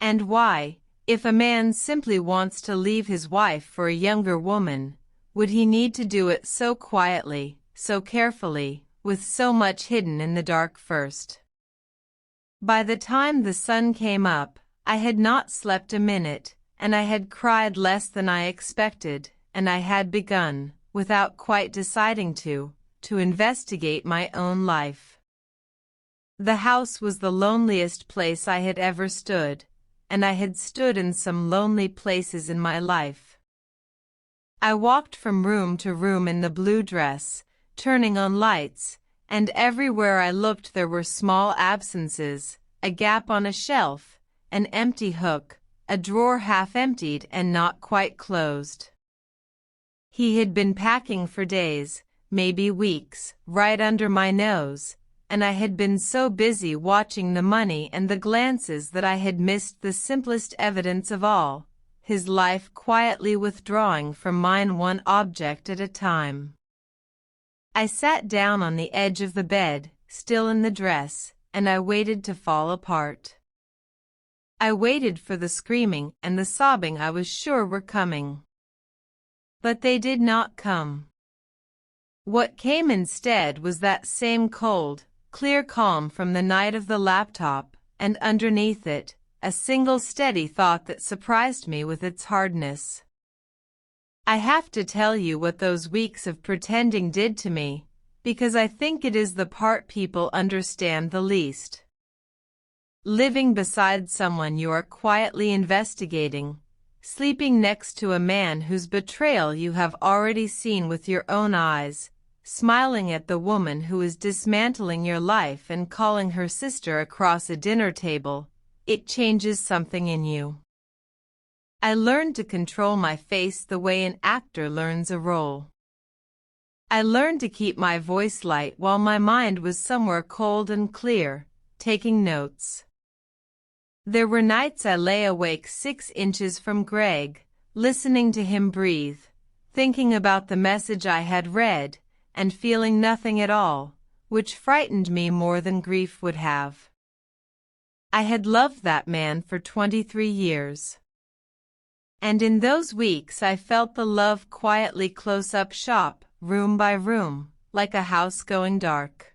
And why, if a man simply wants to leave his wife for a younger woman, would he need to do it so quietly, so carefully, with so much hidden in the dark first? By the time the sun came up, I had not slept a minute, and I had cried less than I expected, and I had begun, without quite deciding to investigate my own life. The house was the loneliest place I had ever stood, and I had stood in some lonely places in my life. I walked from room to room in the blue dress, turning on lights, and everywhere I looked there were small absences, a gap on a shelf, an empty hook, a drawer half emptied and not quite closed. He had been packing for days, maybe weeks, right under my nose, and I had been so busy watching the money and the glances that I had missed the simplest evidence of all, his life quietly withdrawing from mine one object at a time. I sat down on the edge of the bed, still in the dress, and I waited to fall apart. I waited for the screaming and the sobbing I was sure were coming. But they did not come. What came instead was that same cold, clear calm from the night of the laptop, and underneath it, a single steady thought that surprised me with its hardness. I have to tell you what those weeks of pretending did to me, because I think it is the part people understand the least. Living beside someone you are quietly investigating, sleeping next to a man whose betrayal you have already seen with your own eyes, smiling at the woman who is dismantling your life and calling her sister across a dinner table, it changes something in you. I learned to control my face the way an actor learns a role. I learned to keep my voice light while my mind was somewhere cold and clear, taking notes. There were nights I lay awake 6 inches from Greg, listening to him breathe, thinking about the message I had read, and feeling nothing at all, which frightened me more than grief would have. I had loved that man for 23 years. And in those weeks I felt the love quietly close up shop, room by room, like a house going dark.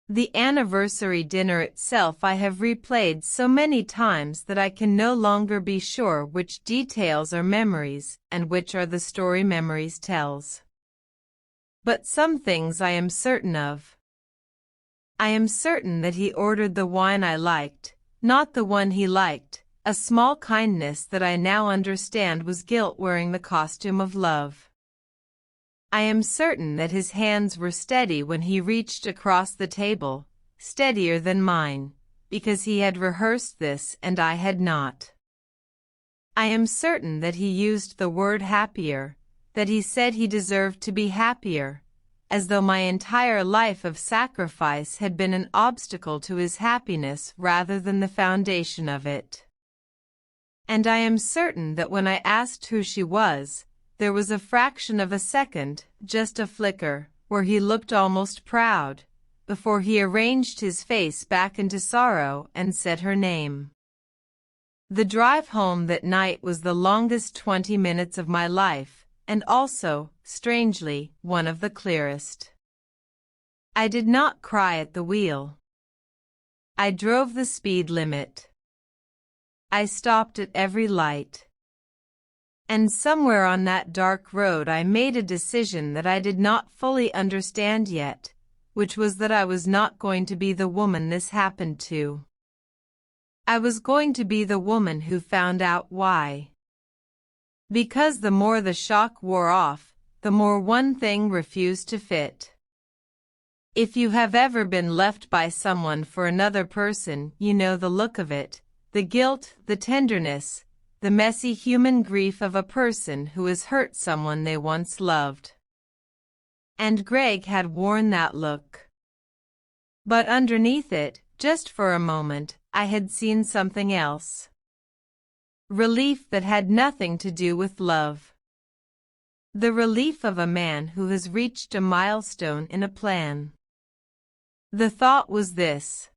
The anniversary dinner itself I have replayed so many times that I can no longer be sure which details are memories and which are the story memories tells. But some things I am certain of. I am certain that he ordered the wine I liked, not the one he liked, a small kindness that I now understand was guilt wearing the costume of love. I am certain that his hands were steady when he reached across the table, steadier than mine, because he had rehearsed this and I had not. I am certain that he used the word happier, that he said he deserved to be happier, as though my entire life of sacrifice had been an obstacle to his happiness rather than the foundation of it. And I am certain that when I asked who she was, there was a fraction of a second, just a flicker, where he looked almost proud, before he arranged his face back into sorrow and said her name. The drive home that night was the longest 20 minutes of my life, and also, strangely, one of the clearest. I did not cry at the wheel. I drove the speed limit. I stopped at every light. And somewhere on that dark road I made a decision that I did not fully understand yet, which was that I was not going to be the woman this happened to. I was going to be the woman who found out why. Because the more the shock wore off, the more one thing refused to fit. If you have ever been left by someone for another person, you know the look of it, the guilt, the tenderness, the messy human grief of a person who has hurt someone they once loved. And Greg had worn that look. But underneath it, just for a moment, I had seen something else. Relief that had nothing to do with love. The relief of a man who has reached a milestone in a plan. The thought was this: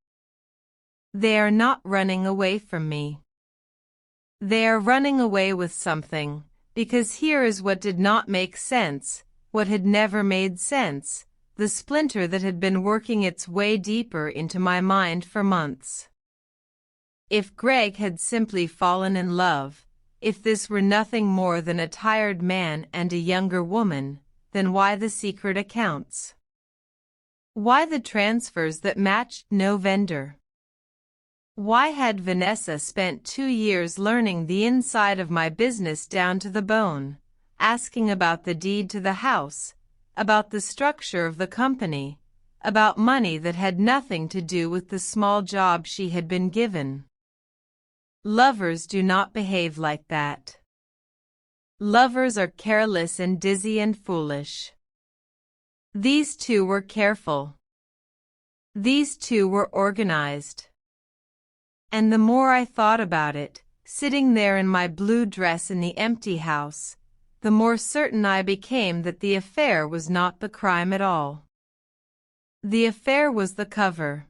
they are not running away from me. They are running away with something, because here is what did not make sense, what had never made sense, the splinter that had been working its way deeper into my mind for months. If Greg had simply fallen in love, if this were nothing more than a tired man and a younger woman, then why the secret accounts? Why the transfers that matched no vendor? Why had Vanessa spent 2 years learning the inside of my business down to the bone, asking about the deed to the house, about the structure of the company, about money that had nothing to do with the small job she had been given? Lovers do not behave like that. Lovers are careless and dizzy and foolish. These two were careful. These two were organized. And the more I thought about it, sitting there in my blue dress in the empty house, the more certain I became that the affair was not the crime at all. The affair was the cover.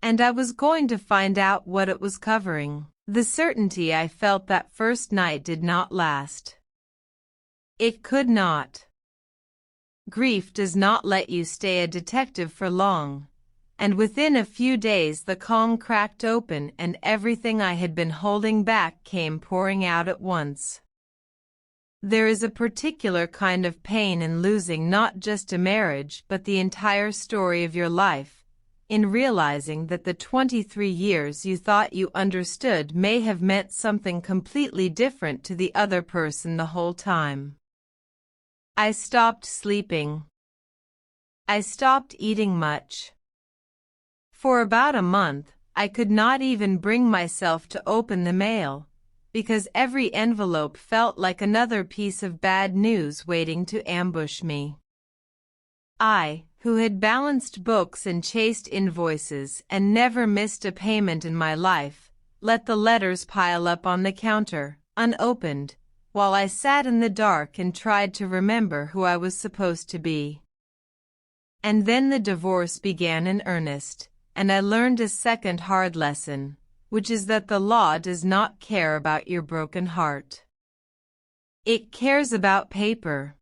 And I was going to find out what it was covering. The certainty I felt that first night did not last. It could not. Grief does not let you stay a detective for long, and within a few days the calm cracked open and everything I had been holding back came pouring out at once. There is a particular kind of pain in losing not just a marriage but the entire story of your life, in realizing that the 23 years you thought you understood may have meant something completely different to the other person the whole time. I stopped sleeping. I stopped eating much. For about a month, I could not even bring myself to open the mail, because every envelope felt like another piece of bad news waiting to ambush me. I, who had balanced books and chased invoices and never missed a payment in my life, let the letters pile up on the counter, unopened, while I sat in the dark and tried to remember who I was supposed to be. And then the divorce began in earnest, and I learned a second hard lesson, which is that the law does not care about your broken heart. It cares about paper.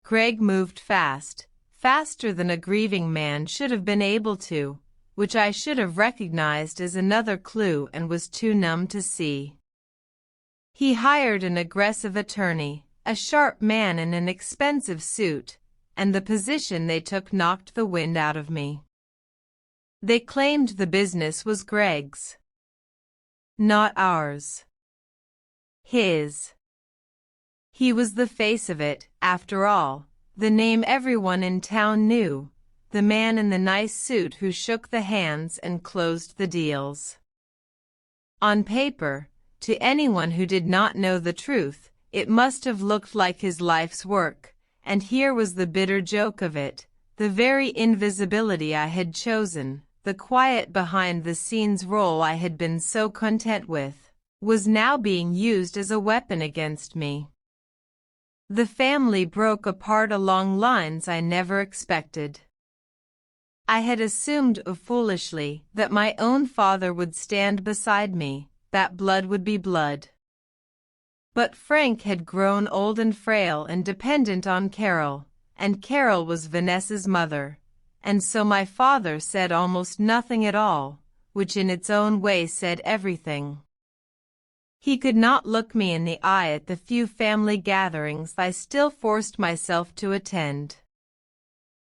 Greg moved fast, faster than a grieving man should have been able to, which I should have recognized as another clue and was too numb to see. He hired an aggressive attorney, a sharp man in an expensive suit, and the position they took knocked the wind out of me. They claimed the business was Greg's. Not ours. His. He was the face of it, after all, the name everyone in town knew, the man in the nice suit who shook the hands and closed the deals. On paper, to anyone who did not know the truth, it must have looked like his life's work, and here was the bitter joke of it, the very invisibility I had chosen, the quiet behind-the-scenes role I had been so content with, was now being used as a weapon against me. The family broke apart along lines I never expected. I had assumed foolishly that my own father would stand beside me, that blood would be blood. But Frank had grown old and frail and dependent on Carol, and Carol was Vanessa's mother, and so my father said almost nothing at all, which in its own way said everything. He could not look me in the eye at the few family gatherings I still forced myself to attend.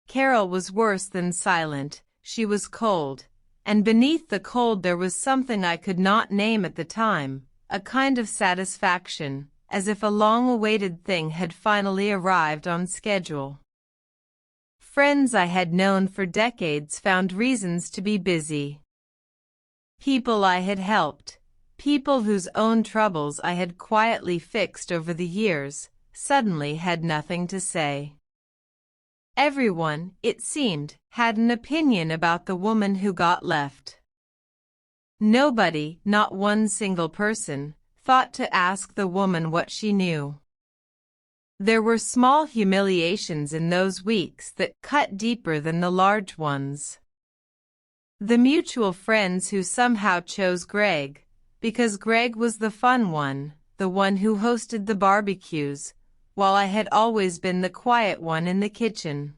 Carol was worse than silent, she was cold, and beneath the cold there was something I could not name at the time, a kind of satisfaction, as if a long-awaited thing had finally arrived on schedule. Friends I had known for decades found reasons to be busy. People I had helped, people whose own troubles I had quietly fixed over the years, suddenly had nothing to say. Everyone, it seemed, had an opinion about the woman who got left. Nobody, not one single person, thought to ask the woman what she knew. There were small humiliations in those weeks that cut deeper than the large ones. The mutual friends who somehow chose Greg, because Greg was the fun one, the one who hosted the barbecues, while I had always been the quiet one in the kitchen.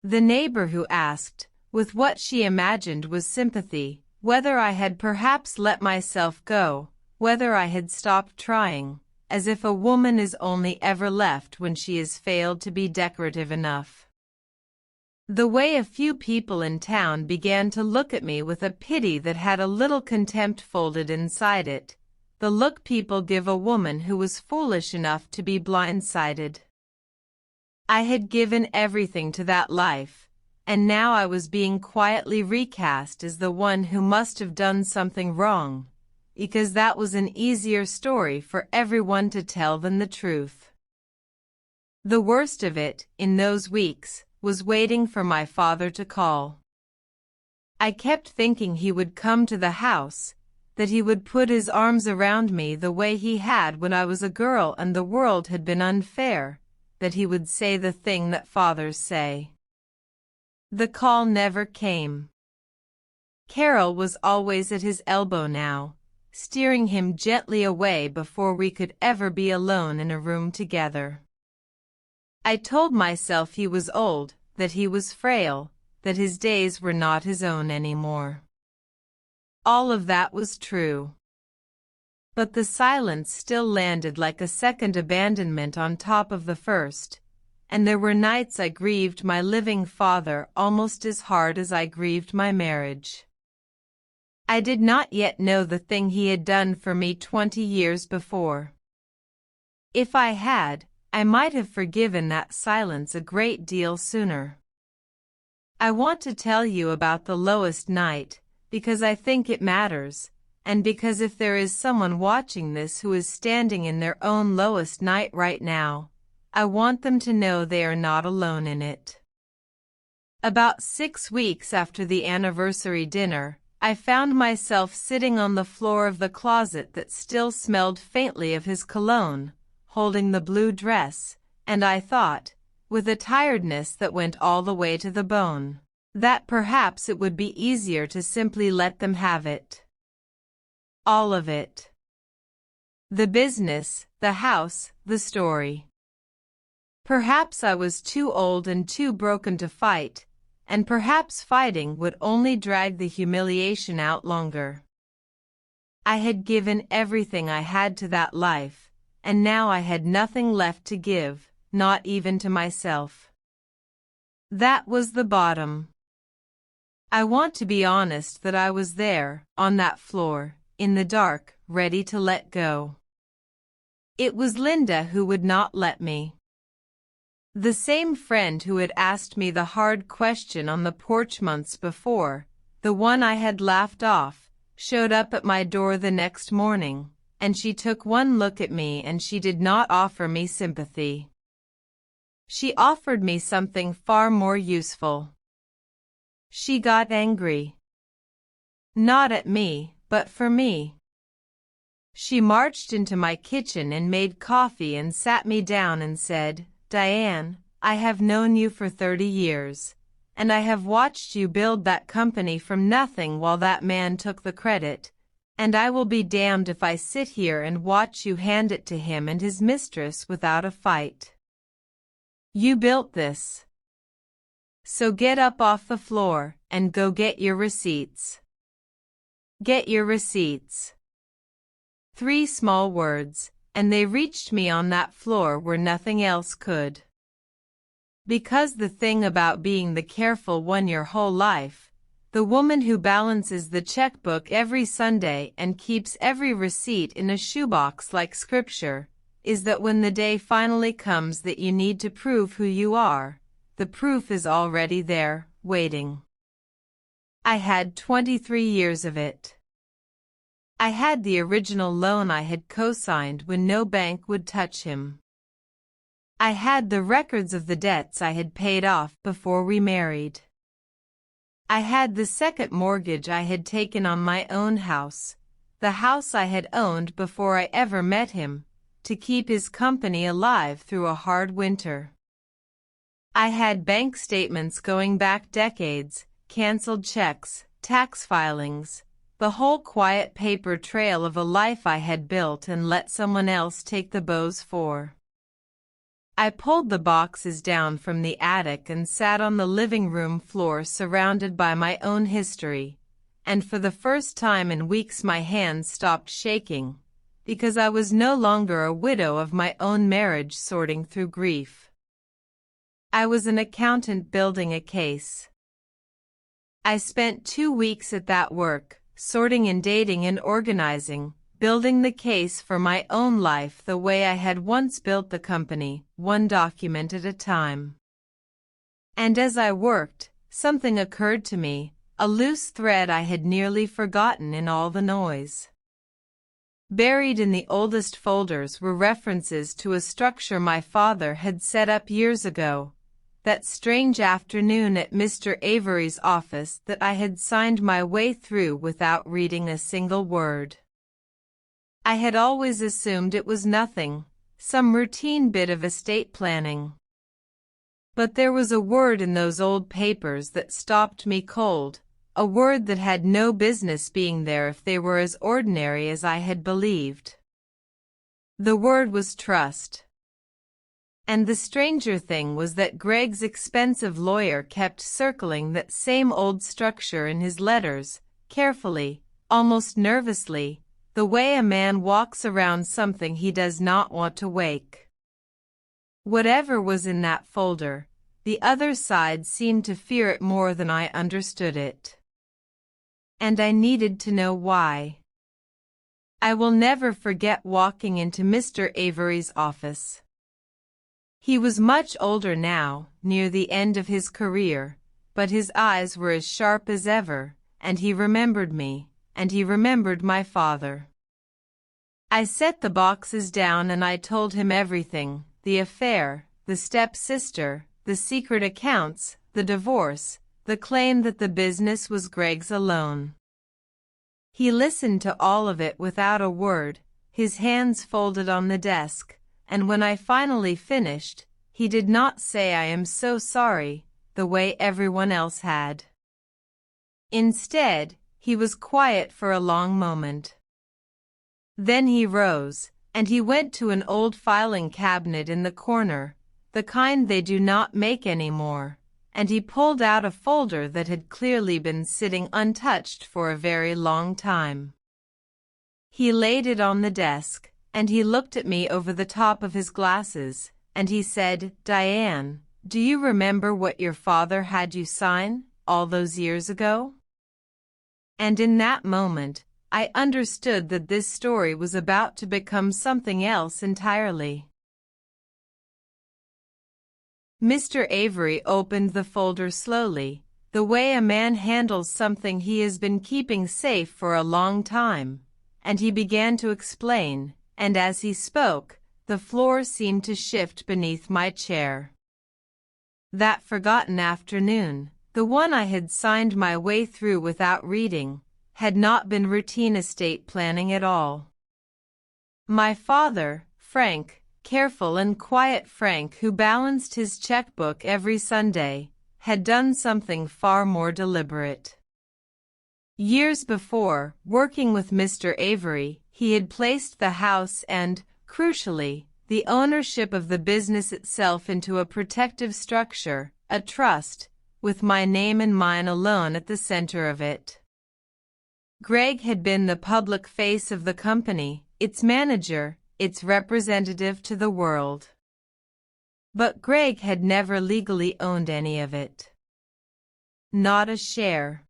The neighbor who asked, with what she imagined was sympathy, whether I had perhaps let myself go, whether I had stopped trying, as if a woman is only ever left when she has failed to be decorative enough. The way a few people in town began to look at me with a pity that had a little contempt folded inside it, the look people give a woman who was foolish enough to be blindsided. I had given everything to that life, and now I was being quietly recast as the one who must have done something wrong, because that was an easier story for everyone to tell than the truth. The worst of it, in those weeks, was waiting for my father to call. I kept thinking he would come to the house, that he would put his arms around me the way he had when I was a girl and the world had been unfair, that he would say the thing that fathers say. The call never came. Carol was always at his elbow now, steering him gently away before we could ever be alone in a room together. I told myself he was old, that he was frail, that his days were not his own anymore. All of that was true. But the silence still landed like a second abandonment on top of the first, and there were nights I grieved my living father almost as hard as I grieved my marriage. I did not yet know the thing he had done for me 20 years before. If I had, I might have forgiven that silence a great deal sooner. I want to tell you about the lowest night, because I think it matters, and because if there is someone watching this who is standing in their own lowest night right now, I want them to know they are not alone in it. About 6 weeks after the anniversary dinner, I found myself sitting on the floor of the closet that still smelled faintly of his cologne, holding the blue dress, and I thought, with a tiredness that went all the way to the bone, that perhaps it would be easier to simply let them have it. All of it. The business, the house, the story. Perhaps I was too old and too broken to fight, and perhaps fighting would only drag the humiliation out longer. I had given everything I had to that life, and now I had nothing left to give, not even to myself. That was the bottom. I want to be honest that I was there, on that floor, in the dark, ready to let go. It was Linda who would not let me. The same friend who had asked me the hard question on the porch months before, the one I had laughed off, showed up at my door the next morning, and she took one look at me and she did not offer me sympathy. She offered me something far more useful. She got angry. Not at me, but for me. She marched into my kitchen and made coffee and sat me down and said, "Diane, I have known you for 30 years, and I have watched you build that company from nothing while that man took the credit, and I will be damned if I sit here and watch you hand it to him and his mistress without a fight. You built this. So get up off the floor and go get your receipts. Get your receipts." 3 small words, and they reached me on that floor where nothing else could. Because the thing about being the careful one your whole life, the woman who balances the checkbook every Sunday and keeps every receipt in a shoebox like scripture, is that when the day finally comes that you need to prove who you are, the proof is already there, waiting. I had 23 years of it. I had the original loan I had co-signed when no bank would touch him. I had the records of the debts I had paid off before we married. I had the second mortgage I had taken on my own house, the house I had owned before I ever met him, to keep his company alive through a hard winter. I had bank statements going back decades, canceled checks, tax filings, the whole quiet paper trail of a life I had built and let someone else take the bows for. I pulled the boxes down from the attic and sat on the living room floor surrounded by my own history, and for the first time in weeks my hands stopped shaking, because I was no longer a widow of my own marriage sorting through grief. I was an accountant building a case. I spent 2 weeks at that work, sorting and dating and organizing, building the case for my own life the way I had once built the company, one document at a time. And as I worked, something occurred to me, a loose thread I had nearly forgotten in all the noise. Buried in the oldest folders were references to a structure my father had set up years ago, that strange afternoon at Mr. Avery's office that I had signed my way through without reading a single word. I had always assumed it was nothing, some routine bit of estate planning. But there was a word in those old papers that stopped me cold, a word that had no business being there if they were as ordinary as I had believed. The word was trust. And the stranger thing was that Greg's expensive lawyer kept circling that same old structure in his letters, carefully, almost nervously, the way a man walks around something he does not want to wake. Whatever was in that folder, the other side seemed to fear it more than I understood it. And I needed to know why. I will never forget walking into Mr. Avery's office. He was much older now, near the end of his career, but his eyes were as sharp as ever, and he remembered me, and he remembered my father. I set the boxes down and I told him everything, the affair, the step-sister, the secret accounts, the divorce, the claim that the business was Greg's alone. He listened to all of it without a word, his hands folded on the desk, and when I finally finished, he did not say "I am so sorry," the way everyone else had. Instead, he was quiet for a long moment. Then he rose, and he went to an old filing cabinet in the corner, the kind they do not make anymore, and he pulled out a folder that had clearly been sitting untouched for a very long time. He laid it on the desk, and he looked at me over the top of his glasses, and he said, "Diane, do you remember what your father had you sign, all those years ago?" And in that moment, I understood that this story was about to become something else entirely. Mr. Avery opened the folder slowly, the way a man handles something he has been keeping safe for a long time, and he began to explain, and as he spoke, the floor seemed to shift beneath my chair. That forgotten afternoon, the one I had signed my way through without reading, had not been routine estate planning at all. My father, Frank, careful and quiet Frank who balanced his checkbook every Sunday, had done something far more deliberate. Years before, working with Mr. Avery, he had placed the house and, crucially, the ownership of the business itself into a protective structure, a trust, with my name and mine alone at the center of it. Greg had been the public face of the company, its manager, its representative to the world. But Greg had never legally owned any of it. Not a share.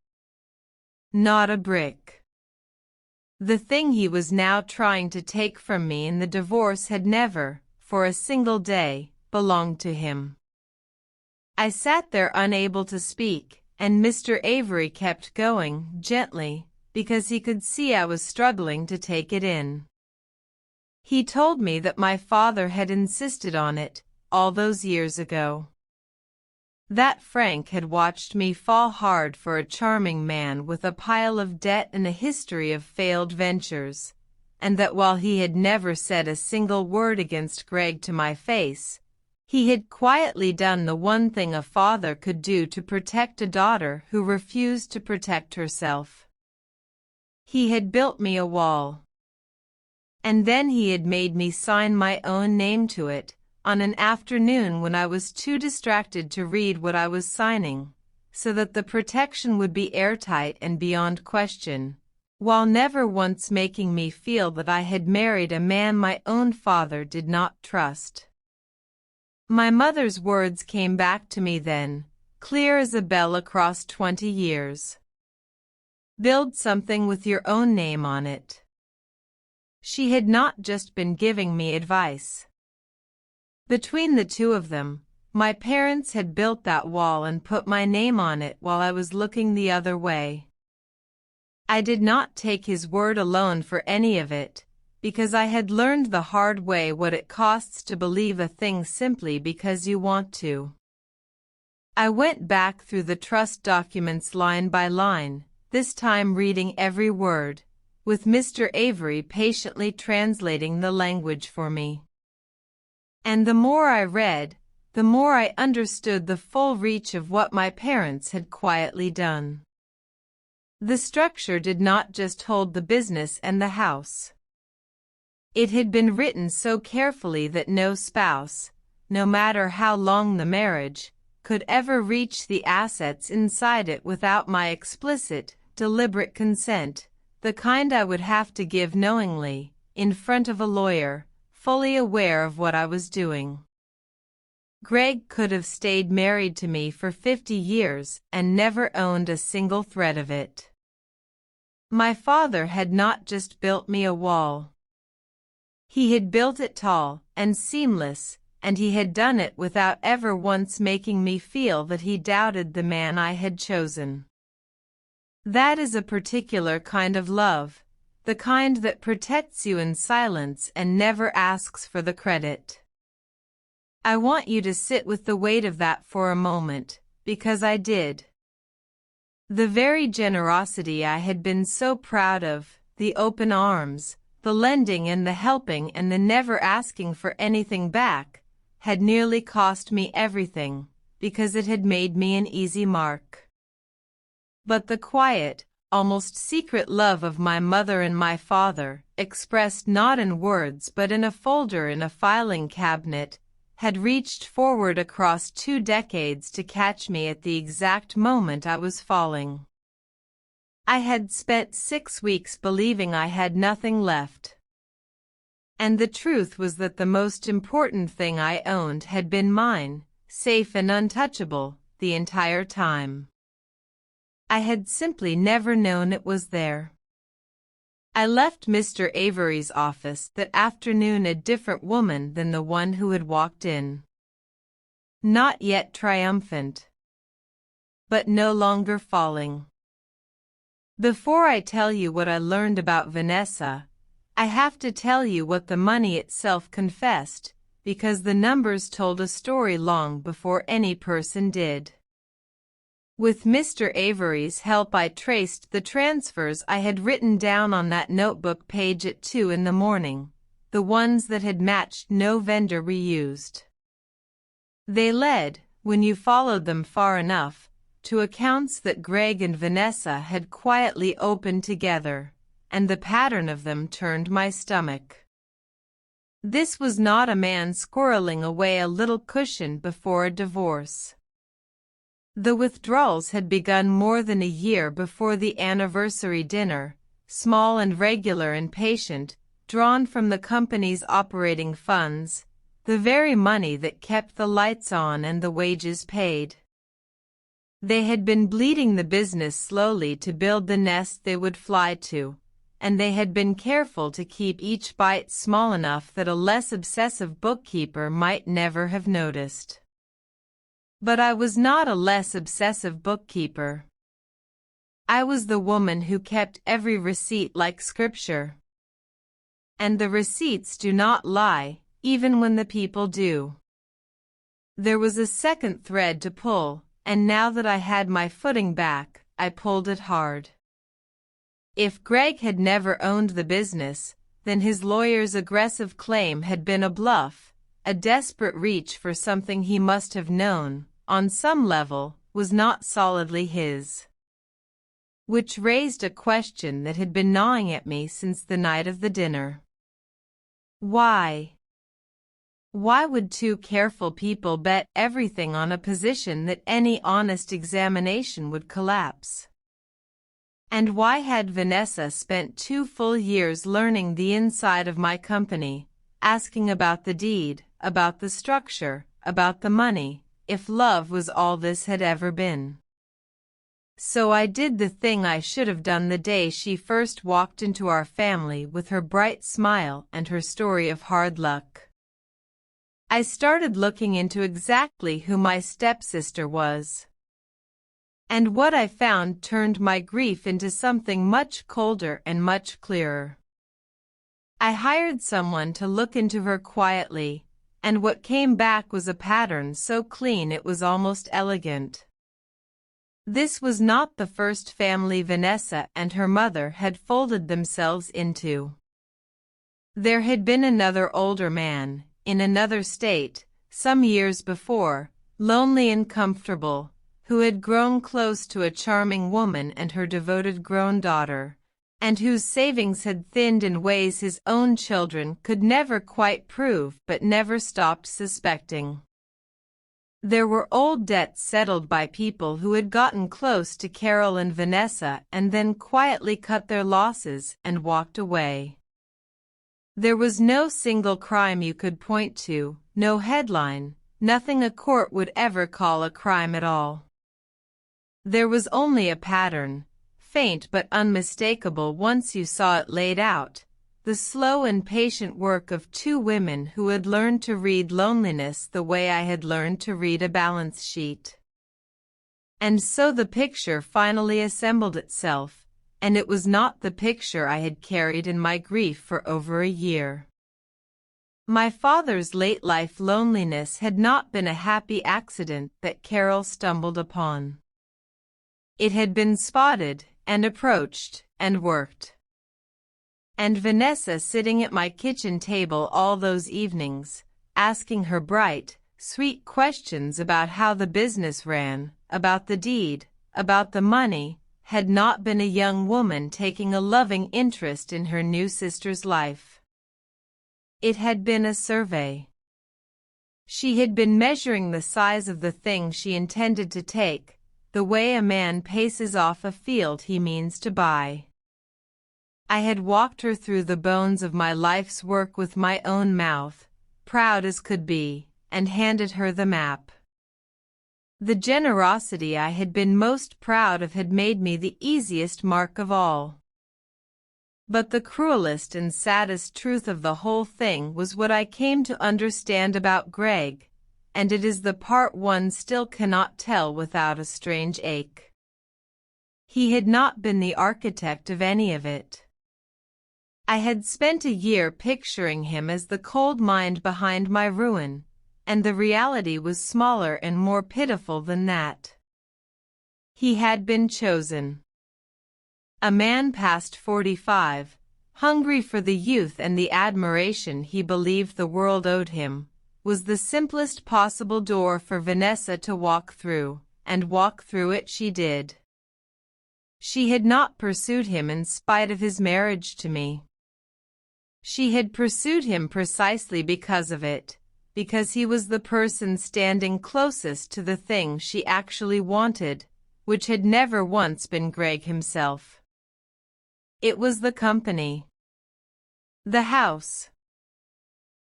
Not a brick. The thing he was now trying to take from me in the divorce had never, for a single day, belonged to him. I sat there unable to speak, and Mr. Avery kept going, gently, because he could see I was struggling to take it in. He told me that my father had insisted on it, all those years ago. That Frank had watched me fall hard for a charming man with a pile of debt and a history of failed ventures, and that while he had never said a single word against Greg to my face, he had quietly done the one thing a father could do to protect a daughter who refused to protect herself. He had built me a wall. And then he had made me sign my own name to it, on an afternoon when I was too distracted to read what I was signing, so that the protection would be airtight and beyond question, while never once making me feel that I had married a man my own father did not trust. My mother's words came back to me then, clear as a bell across 20 years. Build something with your own name on it. She had not just been giving me advice. Between the two of them, my parents had built that wall and put my name on it while I was looking the other way. I did not take his word alone for any of it, because I had learned the hard way what it costs to believe a thing simply because you want to. I went back through the trust documents line by line, this time reading every word, with Mr. Avery patiently translating the language for me. And the more I read, the more I understood the full reach of what my parents had quietly done. The structure did not just hold the business and the house. It had been written so carefully that no spouse, no matter how long the marriage, could ever reach the assets inside it without my explicit, deliberate consent, the kind I would have to give knowingly, in front of a lawyer, fully aware of what I was doing. Greg could have stayed married to me for 50 years and never owned a single thread of it. My father had not just built me a wall. He had built it tall and seamless, and he had done it without ever once making me feel that he doubted the man I had chosen. That is a particular kind of love, the kind that protects you in silence and never asks for the credit. I want you to sit with the weight of that for a moment, because I did. The very generosity I had been so proud of, the open arms, the lending and the helping and the never asking for anything back, had nearly cost me everything, because it had made me an easy mark. But the quiet, almost secret love of my mother and my father, expressed not in words but in a folder in a filing cabinet, had reached forward across 2 decades to catch me at the exact moment I was falling. I had spent 6 weeks believing I had nothing left. And the truth was that the most important thing I owned had been mine, safe and untouchable, the entire time. I had simply never known it was there. I left Mr. Avery's office that afternoon a different woman than the one who had walked in. Not yet triumphant, but no longer falling. Before I tell you what I learned about Vanessa, I have to tell you what the money itself confessed, because the numbers told a story long before any person did. With Mr. Avery's help I traced the transfers I had written down on that notebook page at 2 in the morning, the ones that had matched no vendor reused. They led, when you followed them far enough, to accounts that Greg and Vanessa had quietly opened together, and the pattern of them turned my stomach. This was not a man squirreling away a little cushion before a divorce. The withdrawals had begun more than a year before the anniversary dinner, small and regular and patient, drawn from the company's operating funds, the very money that kept the lights on and the wages paid. They had been bleeding the business slowly to build the nest they would fly to, and they had been careful to keep each bite small enough that a less obsessive bookkeeper might never have noticed. But I was not a less obsessive bookkeeper. I was the woman who kept every receipt like scripture. And the receipts do not lie, even when the people do. There was a second thread to pull, and now that I had my footing back, I pulled it hard. If Greg had never owned the business, then his lawyer's aggressive claim had been a bluff, a desperate reach for something he must have known, on some level, was not solidly his. Which raised a question that had been gnawing at me since the night of the dinner. Why? Why would 2 careful people bet everything on a position that any honest examination would collapse? And why had Vanessa spent 2 full years learning the inside of my company, asking about the deed, about the structure, about the money, if love was all this had ever been? So I did the thing I should have done the day she first walked into our family with her bright smile and her story of hard luck. I started looking into exactly who my stepsister was. And what I found turned my grief into something much colder and much clearer. I hired someone to look into her quietly, and what came back was a pattern so clean it was almost elegant. This was not the first family Vanessa and her mother had folded themselves into. There had been another older man, in another state, some years before, lonely and comfortable, who had grown close to a charming woman and her devoted grown daughter, and whose savings had thinned in ways his own children could never quite prove but never stopped suspecting. There were old debts settled by people who had gotten close to Carol and Vanessa and then quietly cut their losses and walked away. There was no single crime you could point to, no headline, nothing a court would ever call a crime at all. There was only a pattern, faint but unmistakable once you saw it laid out, the slow and patient work of two women who had learned to read loneliness the way I had learned to read a balance sheet. And so the picture finally assembled itself, and it was not the picture I had carried in my grief for over a year. My father's late-life loneliness had not been a happy accident that Carol stumbled upon. It had been spotted, and approached, and worked. And Vanessa sitting at my kitchen table all those evenings, asking her bright, sweet questions about how the business ran, about the deed, about the money, had not been a young woman taking a loving interest in her new sister's life. It had been a survey. She had been measuring the size of the thing she intended to take, the way a man paces off a field he means to buy. I had walked her through the bones of my life's work with my own mouth, proud as could be, and handed her the map. The generosity I had been most proud of had made me the easiest mark of all. But the cruelest and saddest truth of the whole thing was what I came to understand about Greg, and it is the part one still cannot tell without a strange ache. He had not been the architect of any of it. I had spent a year picturing him as the cold mind behind my ruin, and the reality was smaller and more pitiful than that. He had been chosen. A man past 45, hungry for the youth and the admiration he believed the world owed him, was the simplest possible door for Vanessa to walk through, and walk through it she did. She had not pursued him in spite of his marriage to me. She had pursued him precisely because of it, because he was the person standing closest to the thing she actually wanted, which had never once been Greg himself. It was the company. The house.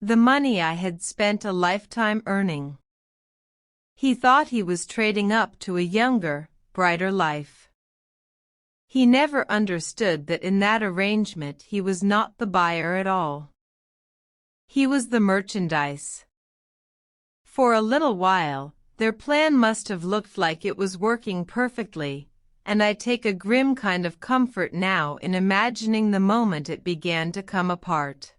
The money I had spent a lifetime earning. He thought he was trading up to a younger, brighter life. He never understood that in that arrangement he was not the buyer at all. He was the merchandise. For a little while, their plan must have looked like it was working perfectly, and I take a grim kind of comfort now in imagining the moment it began to come apart.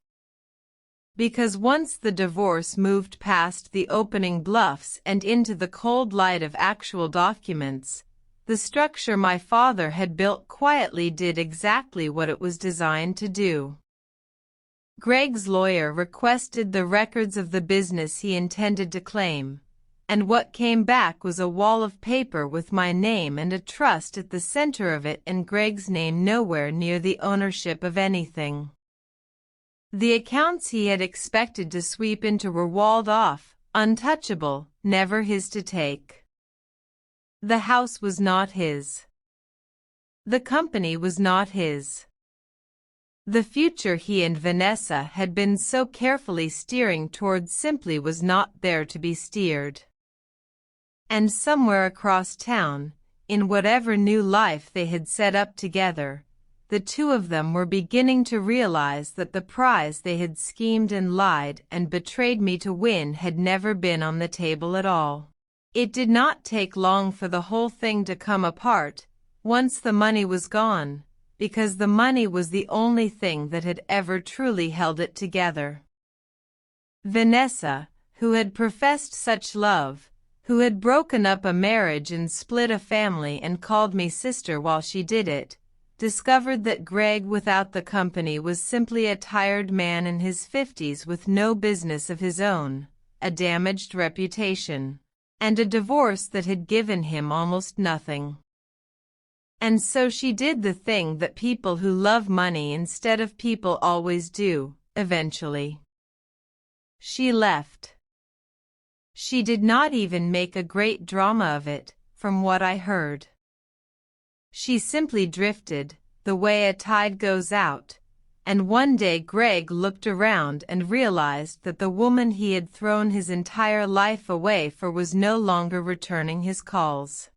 Because once the divorce moved past the opening bluffs and into the cold light of actual documents, the structure my father had built quietly did exactly what it was designed to do. Greg's lawyer requested the records of the business he intended to claim, and what came back was a wall of paper with my name and a trust at the center of it and Greg's name nowhere near the ownership of anything. The accounts he had expected to sweep into were walled off, untouchable, never his to take. The house was not his. The company was not his. The future he and Vanessa had been so carefully steering towards simply was not there to be steered. And somewhere across town, in whatever new life they had set up together, the two of them were beginning to realize that the prize they had schemed and lied and betrayed me to win had never been on the table at all. It did not take long for the whole thing to come apart, once the money was gone, because the money was the only thing that had ever truly held it together. Vanessa, who had professed such love, who had broken up a marriage and split a family and called me sister while she did it, discovered that Greg without the company was simply a tired man in his 50s with no business of his own, a damaged reputation, and a divorce that had given him almost nothing. And so she did the thing that people who love money instead of people always do, eventually. She left. She did not even make a great drama of it, from what I heard. She simply drifted, the way a tide goes out, and one day Greg looked around and realized that the woman he had thrown his entire life away for was no longer returning his calls.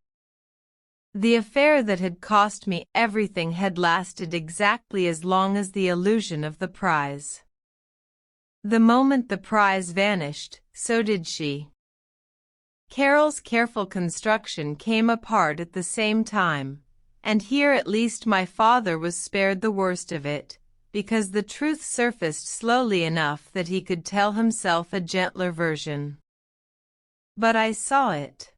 The affair that had cost me everything had lasted exactly as long as the illusion of the prize. The moment the prize vanished, so did she. Carol's careful construction came apart at the same time, and here at least my father was spared the worst of it, because the truth surfaced slowly enough that he could tell himself a gentler version. But I saw it.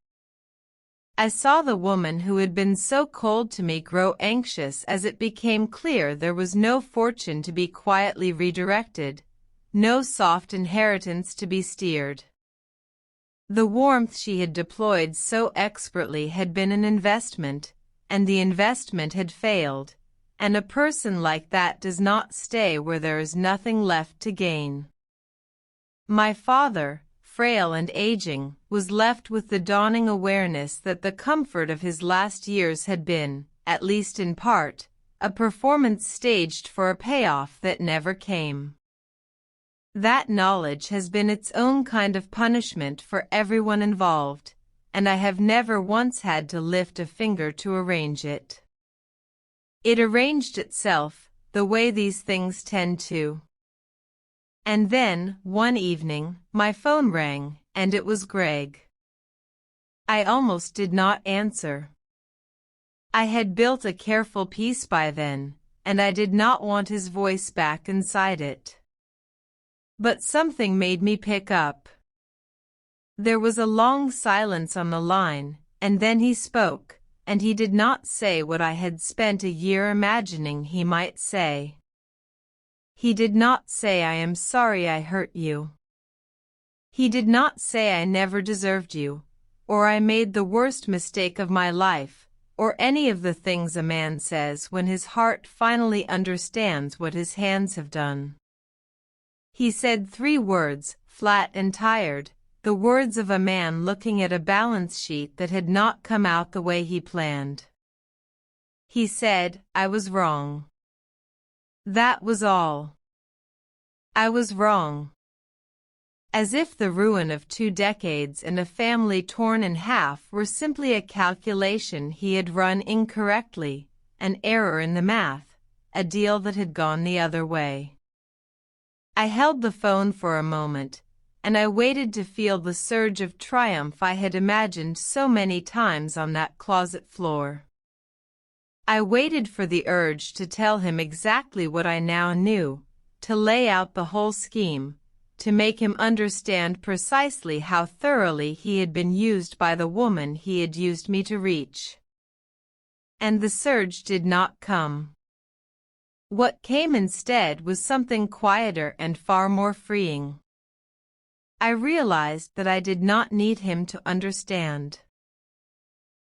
I saw the woman who had been so cold to me grow anxious as it became clear there was no fortune to be quietly redirected, no soft inheritance to be steered. The warmth she had deployed so expertly had been an investment, and the investment had failed, and a person like that does not stay where there is nothing left to gain. My father, frail and aging, was left with the dawning awareness that the comfort of his last years had been, at least in part, a performance staged for a payoff that never came. That knowledge has been its own kind of punishment for everyone involved, and I have never once had to lift a finger to arrange it. It arranged itself, the way these things tend to. And then, one evening, my phone rang, and it was Greg. I almost did not answer. I had built a careful peace by then, and I did not want his voice back inside it. But something made me pick up. There was a long silence on the line, and then he spoke, and he did not say what I had spent a year imagining he might say. He did not say I am sorry I hurt you. He did not say I never deserved you, or I made the worst mistake of my life, or any of the things a man says when his heart finally understands what his hands have done. He said 3 words, flat and tired, the words of a man looking at a balance sheet that had not come out the way he planned. He said, I was wrong. That was all. I was wrong. As if the ruin of 2 decades and a family torn in half were simply a calculation he had run incorrectly, an error in the math, a deal that had gone the other way. I held the phone for a moment, and I waited to feel the surge of triumph I had imagined so many times on that closet floor. I waited for the urge to tell him exactly what I now knew, to lay out the whole scheme, to make him understand precisely how thoroughly he had been used by the woman he had used me to reach. And the surge did not come. What came instead was something quieter and far more freeing. I realized that I did not need him to understand.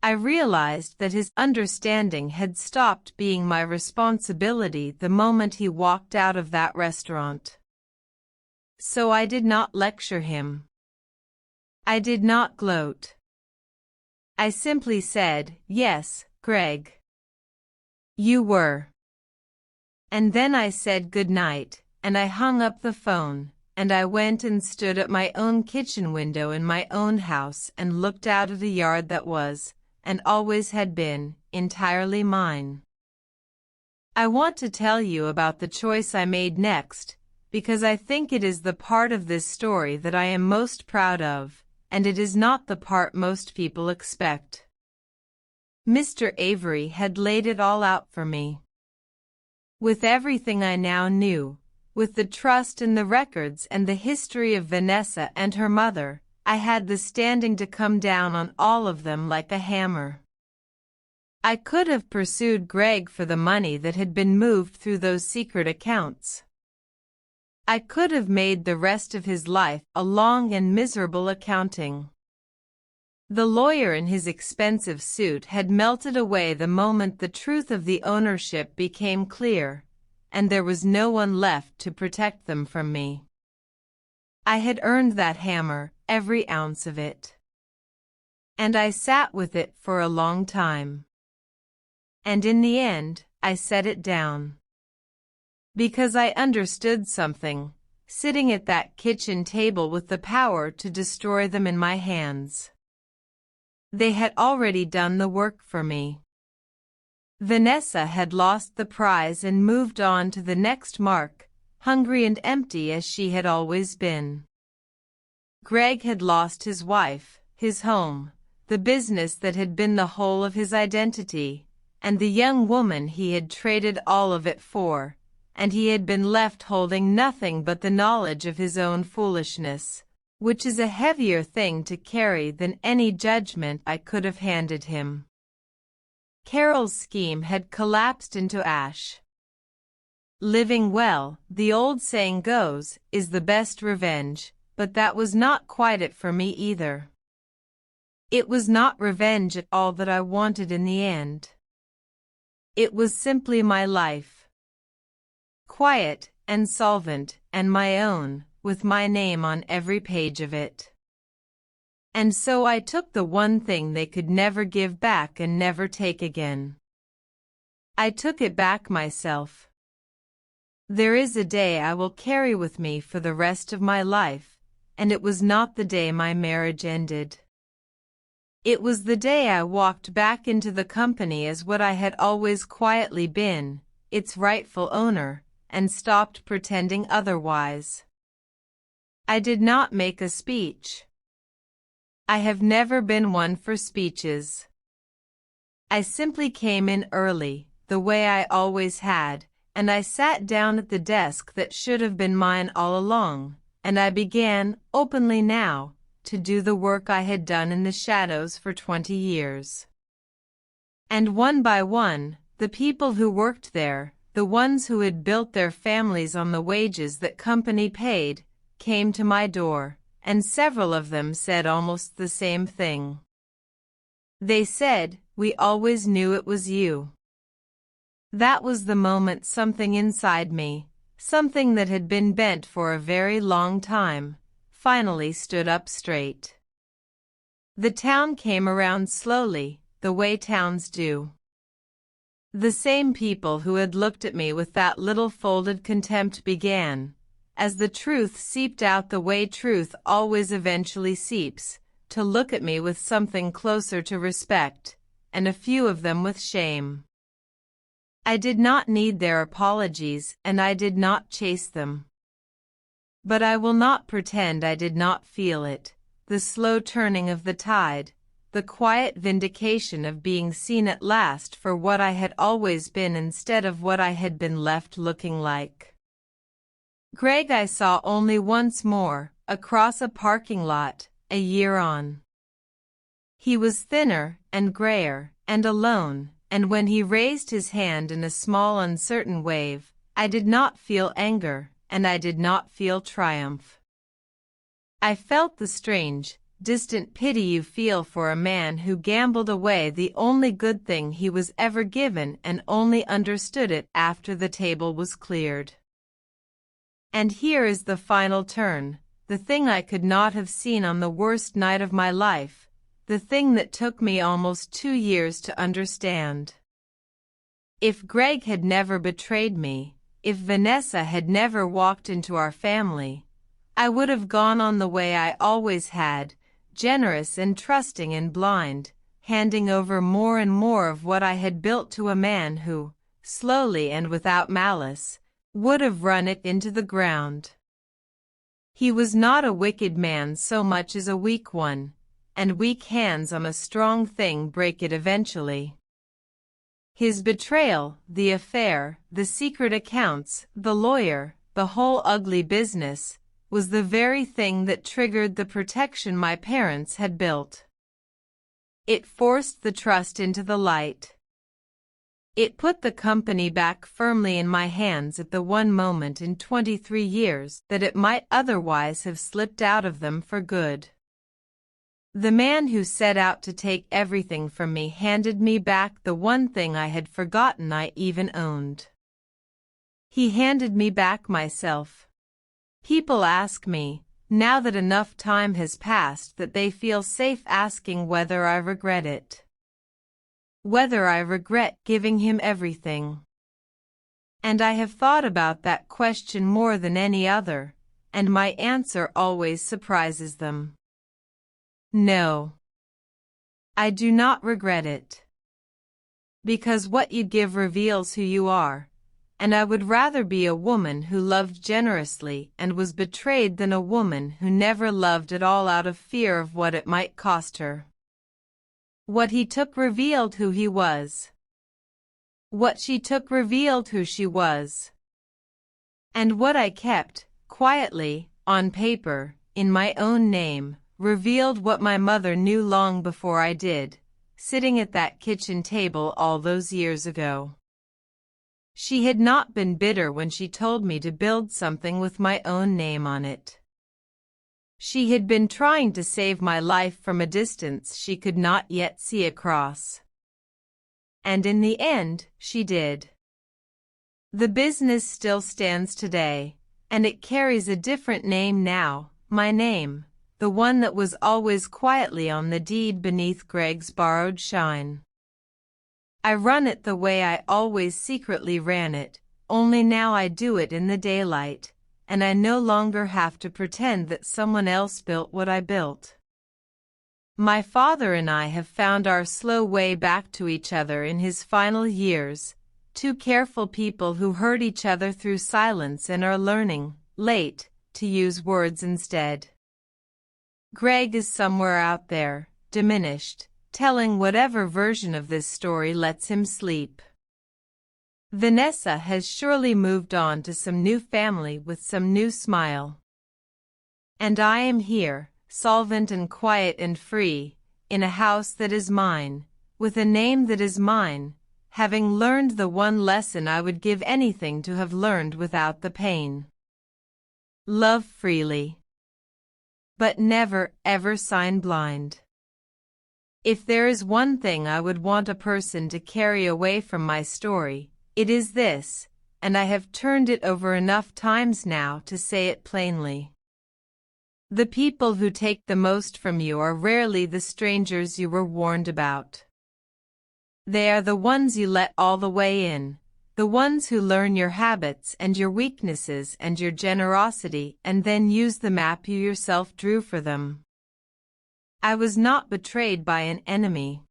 I realized that his understanding had stopped being my responsibility the moment he walked out of that restaurant. So I did not lecture him. I did not gloat. I simply said, yes, Greg. You were. And then I said good night, and I hung up the phone, and I went and stood at my own kitchen window in my own house and looked out at a yard that was, and always had been, entirely mine. I want to tell you about the choice I made next, because I think it is the part of this story that I am most proud of, and it is not the part most people expect. Mr. Avery had laid it all out for me. With everything I now knew, with the trust in the records and the history of Vanessa and her mother, I had the standing to come down on all of them like a hammer. I could have pursued Greg for the money that had been moved through those secret accounts. I could have made the rest of his life a long and miserable accounting. The lawyer in his expensive suit had melted away the moment the truth of the ownership became clear, and there was no one left to protect them from me. I had earned that hammer, every ounce of it. And I sat with it for a long time. And in the end, I set it down. Because I understood something, sitting at that kitchen table with the power to destroy them in my hands. They had already done the work for me. Vanessa had lost the prize and moved on to the next mark, hungry and empty as she had always been. Greg had lost his wife, his home, the business that had been the whole of his identity, and the young woman he had traded all of it for, and he had been left holding nothing but the knowledge of his own foolishness, which is a heavier thing to carry than any judgment I could have handed him. Carol's scheme had collapsed into ash. Living well, the old saying goes, is the best revenge, but that was not quite it for me either. It was not revenge at all that I wanted in the end. It was simply my life. Quiet and solvent and my own, with my name on every page of it. And so I took the one thing they could never give back and never take again. I took it back myself. There is a day I will carry with me for the rest of my life, and it was not the day my marriage ended. It was the day I walked back into the company as what I had always quietly been, its rightful owner, and stopped pretending otherwise. I did not make a speech. I have never been one for speeches. I simply came in early, the way I always had, and I sat down at the desk that should have been mine all along, and I began, openly now, to do the work I had done in the shadows for 20 years. And one by one, the people who worked there, the ones who had built their families on the wages that company paid, came to my door, and several of them said almost the same thing. They said, "We always knew it was you." That was the moment something inside me, something that had been bent for a very long time, finally stood up straight. The town came around slowly, the way towns do. The same people who had looked at me with that little folded contempt began, as the truth seeped out the way truth always eventually seeps, to look at me with something closer to respect, and a few of them with shame. I did not need their apologies, and I did not chase them. But I will not pretend I did not feel it, the slow turning of the tide, the quiet vindication of being seen at last for what I had always been instead of what I had been left looking like. Greg I saw only once more, across a parking lot, a year on. He was thinner and grayer and alone, and when he raised his hand in a small uncertain wave, I did not feel anger, and I did not feel triumph. I felt the strange, distant pity you feel for a man who gambled away the only good thing he was ever given and only understood it after the table was cleared. And here is the final turn, the thing I could not have seen on the worst night of my life, the thing that took me almost 2 years to understand. If Greg had never betrayed me, if Vanessa had never walked into our family, I would have gone on the way I always had, generous and trusting and blind, handing over more and more of what I had built to a man who, slowly and without malice, would have run it into the ground. He was not a wicked man so much as a weak one, and weak hands on a strong thing break it eventually. His betrayal, the affair, the secret accounts, the lawyer, the whole ugly business, was the very thing that triggered the protection my parents had built. It forced the trust into the light. It put the company back firmly in my hands at the one moment in 23 years that it might otherwise have slipped out of them for good. The man who set out to take everything from me handed me back the one thing I had forgotten I even owned. He handed me back myself. People ask me, now that enough time has passed, that they feel safe asking whether I regret it. Whether I regret giving him everything. And I have thought about that question more than any other, and my answer always surprises them. No. I do not regret it. Because what you give reveals who you are, and I would rather be a woman who loved generously and was betrayed than a woman who never loved at all out of fear of what it might cost her. What he took revealed who he was. What she took revealed who she was. And what I kept, quietly, on paper, in my own name, revealed what my mother knew long before I did, sitting at that kitchen table all those years ago. She had not been bitter when she told me to build something with my own name on it. She had been trying to save my life from a distance she could not yet see across. And in the end, she did. The business still stands today, and it carries a different name now, my name, the one that was always quietly on the deed beneath Greg's borrowed shine. I run it the way I always secretly ran it, only now I do it in the daylight, and I no longer have to pretend that someone else built what I built. My father and I have found our slow way back to each other in his final years, two careful people who heard each other through silence and are learning, late, to use words instead. Greg is somewhere out there, diminished, telling whatever version of this story lets him sleep. Vanessa has surely moved on to some new family with some new smile. And I am here, solvent and quiet and free, in a house that is mine, with a name that is mine, having learned the one lesson I would give anything to have learned without the pain. Love freely. But never, ever sign blind. If there is one thing I would want a person to carry away from my story, it is this, and I have turned it over enough times now to say it plainly. The people who take the most from you are rarely the strangers you were warned about. They are the ones you let all the way in, the ones who learn your habits and your weaknesses and your generosity and then use the map you yourself drew for them. I was not betrayed by an enemy.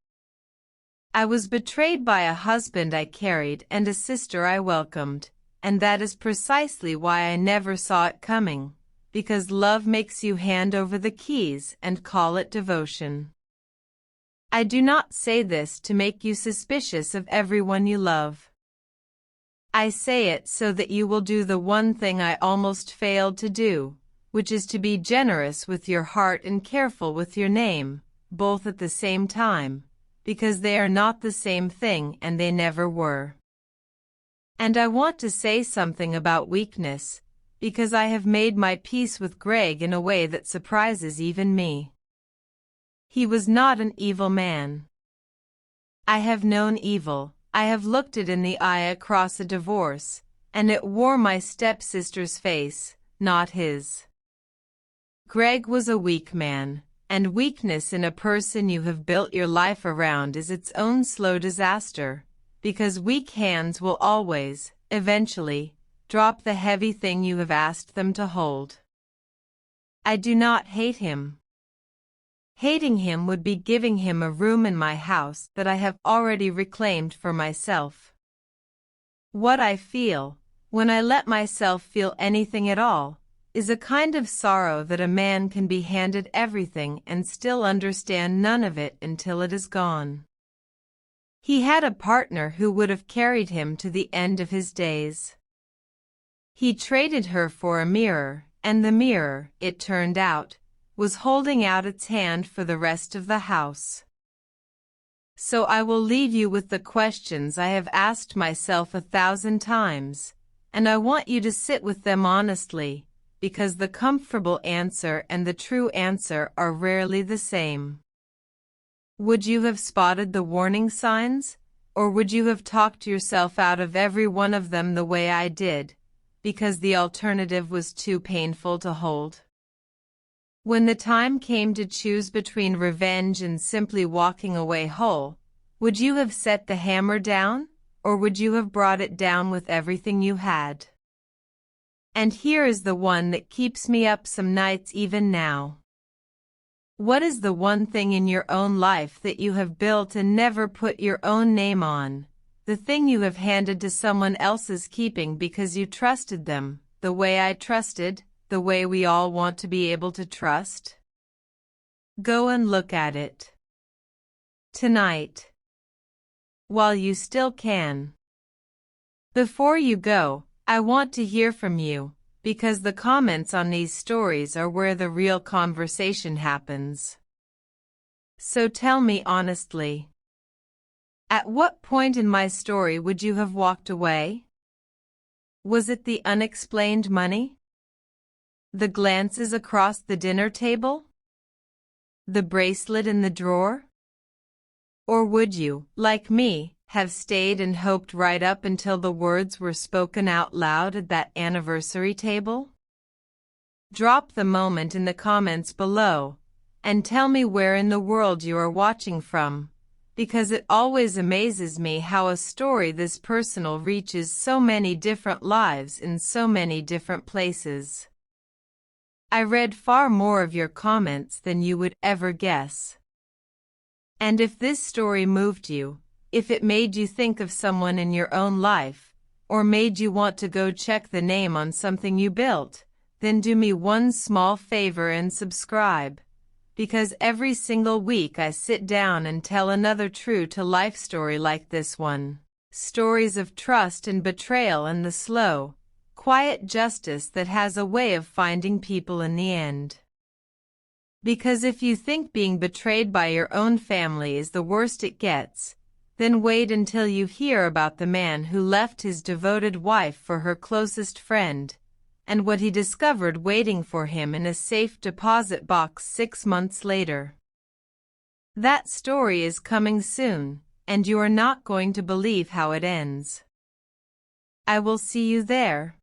I was betrayed by a husband I carried and a sister I welcomed, and that is precisely why I never saw it coming, because love makes you hand over the keys and call it devotion. I do not say this to make you suspicious of everyone you love. I say it so that you will do the one thing I almost failed to do, which is to be generous with your heart and careful with your name, both at the same time, because they are not the same thing and they never were. And I want to say something about weakness, because I have made my peace with Greg in a way that surprises even me. He was not an evil man. I have known evil, I have looked it in the eye across a divorce, and it wore my stepsister's face, not his. Greg was a weak man, and weakness in a person you have built your life around is its own slow disaster, because weak hands will always, eventually, drop the heavy thing you have asked them to hold. I do not hate him. Hating him would be giving him a room in my house that I have already reclaimed for myself. What I feel, when I let myself feel anything at all, is a kind of sorrow that a man can be handed everything and still understand none of it until it is gone. He had a partner who would have carried him to the end of his days. He traded her for a mirror, and the mirror, it turned out, was holding out its hand for the rest of the house. So I will leave you with the questions I have asked myself 1,000 times, and I want you to sit with them honestly, because the comfortable answer and the true answer are rarely the same. Would you have spotted the warning signs, or would you have talked yourself out of every one of them the way I did, because the alternative was too painful to hold? When the time came to choose between revenge and simply walking away whole, would you have set the hammer down, or would you have brought it down with everything you had? And here is the one that keeps me up some nights even now. What is the one thing in your own life that you have built and never put your own name on? The thing you have handed to someone else's keeping because you trusted them, the way I trusted, the way we all want to be able to trust? Go and look at it tonight, while you still can. Before you go, I want to hear from you, because the comments on these stories are where the real conversation happens. So tell me honestly, at what point in my story would you have walked away? Was it the unexplained money? The glances across the dinner table? The bracelet in the drawer? Or would you, like me, have stayed and hoped right up until the words were spoken out loud at that anniversary table? Drop the moment in the comments below, and tell me where in the world you are watching from, because it always amazes me how a story this personal reaches so many different lives in so many different places. I read far more of your comments than you would ever guess. And if this story moved you, if it made you think of someone in your own life, or made you want to go check the name on something you built, then do me one small favor and subscribe. Because every single week I sit down and tell another true-to-life story like this one. Stories of trust and betrayal and the slow, quiet justice that has a way of finding people in the end. Because if you think being betrayed by your own family is the worst it gets, then wait until you hear about the man who left his devoted wife for her closest friend, and what he discovered waiting for him in a safe deposit box 6 months later. That story is coming soon, and you are not going to believe how it ends. I will see you there.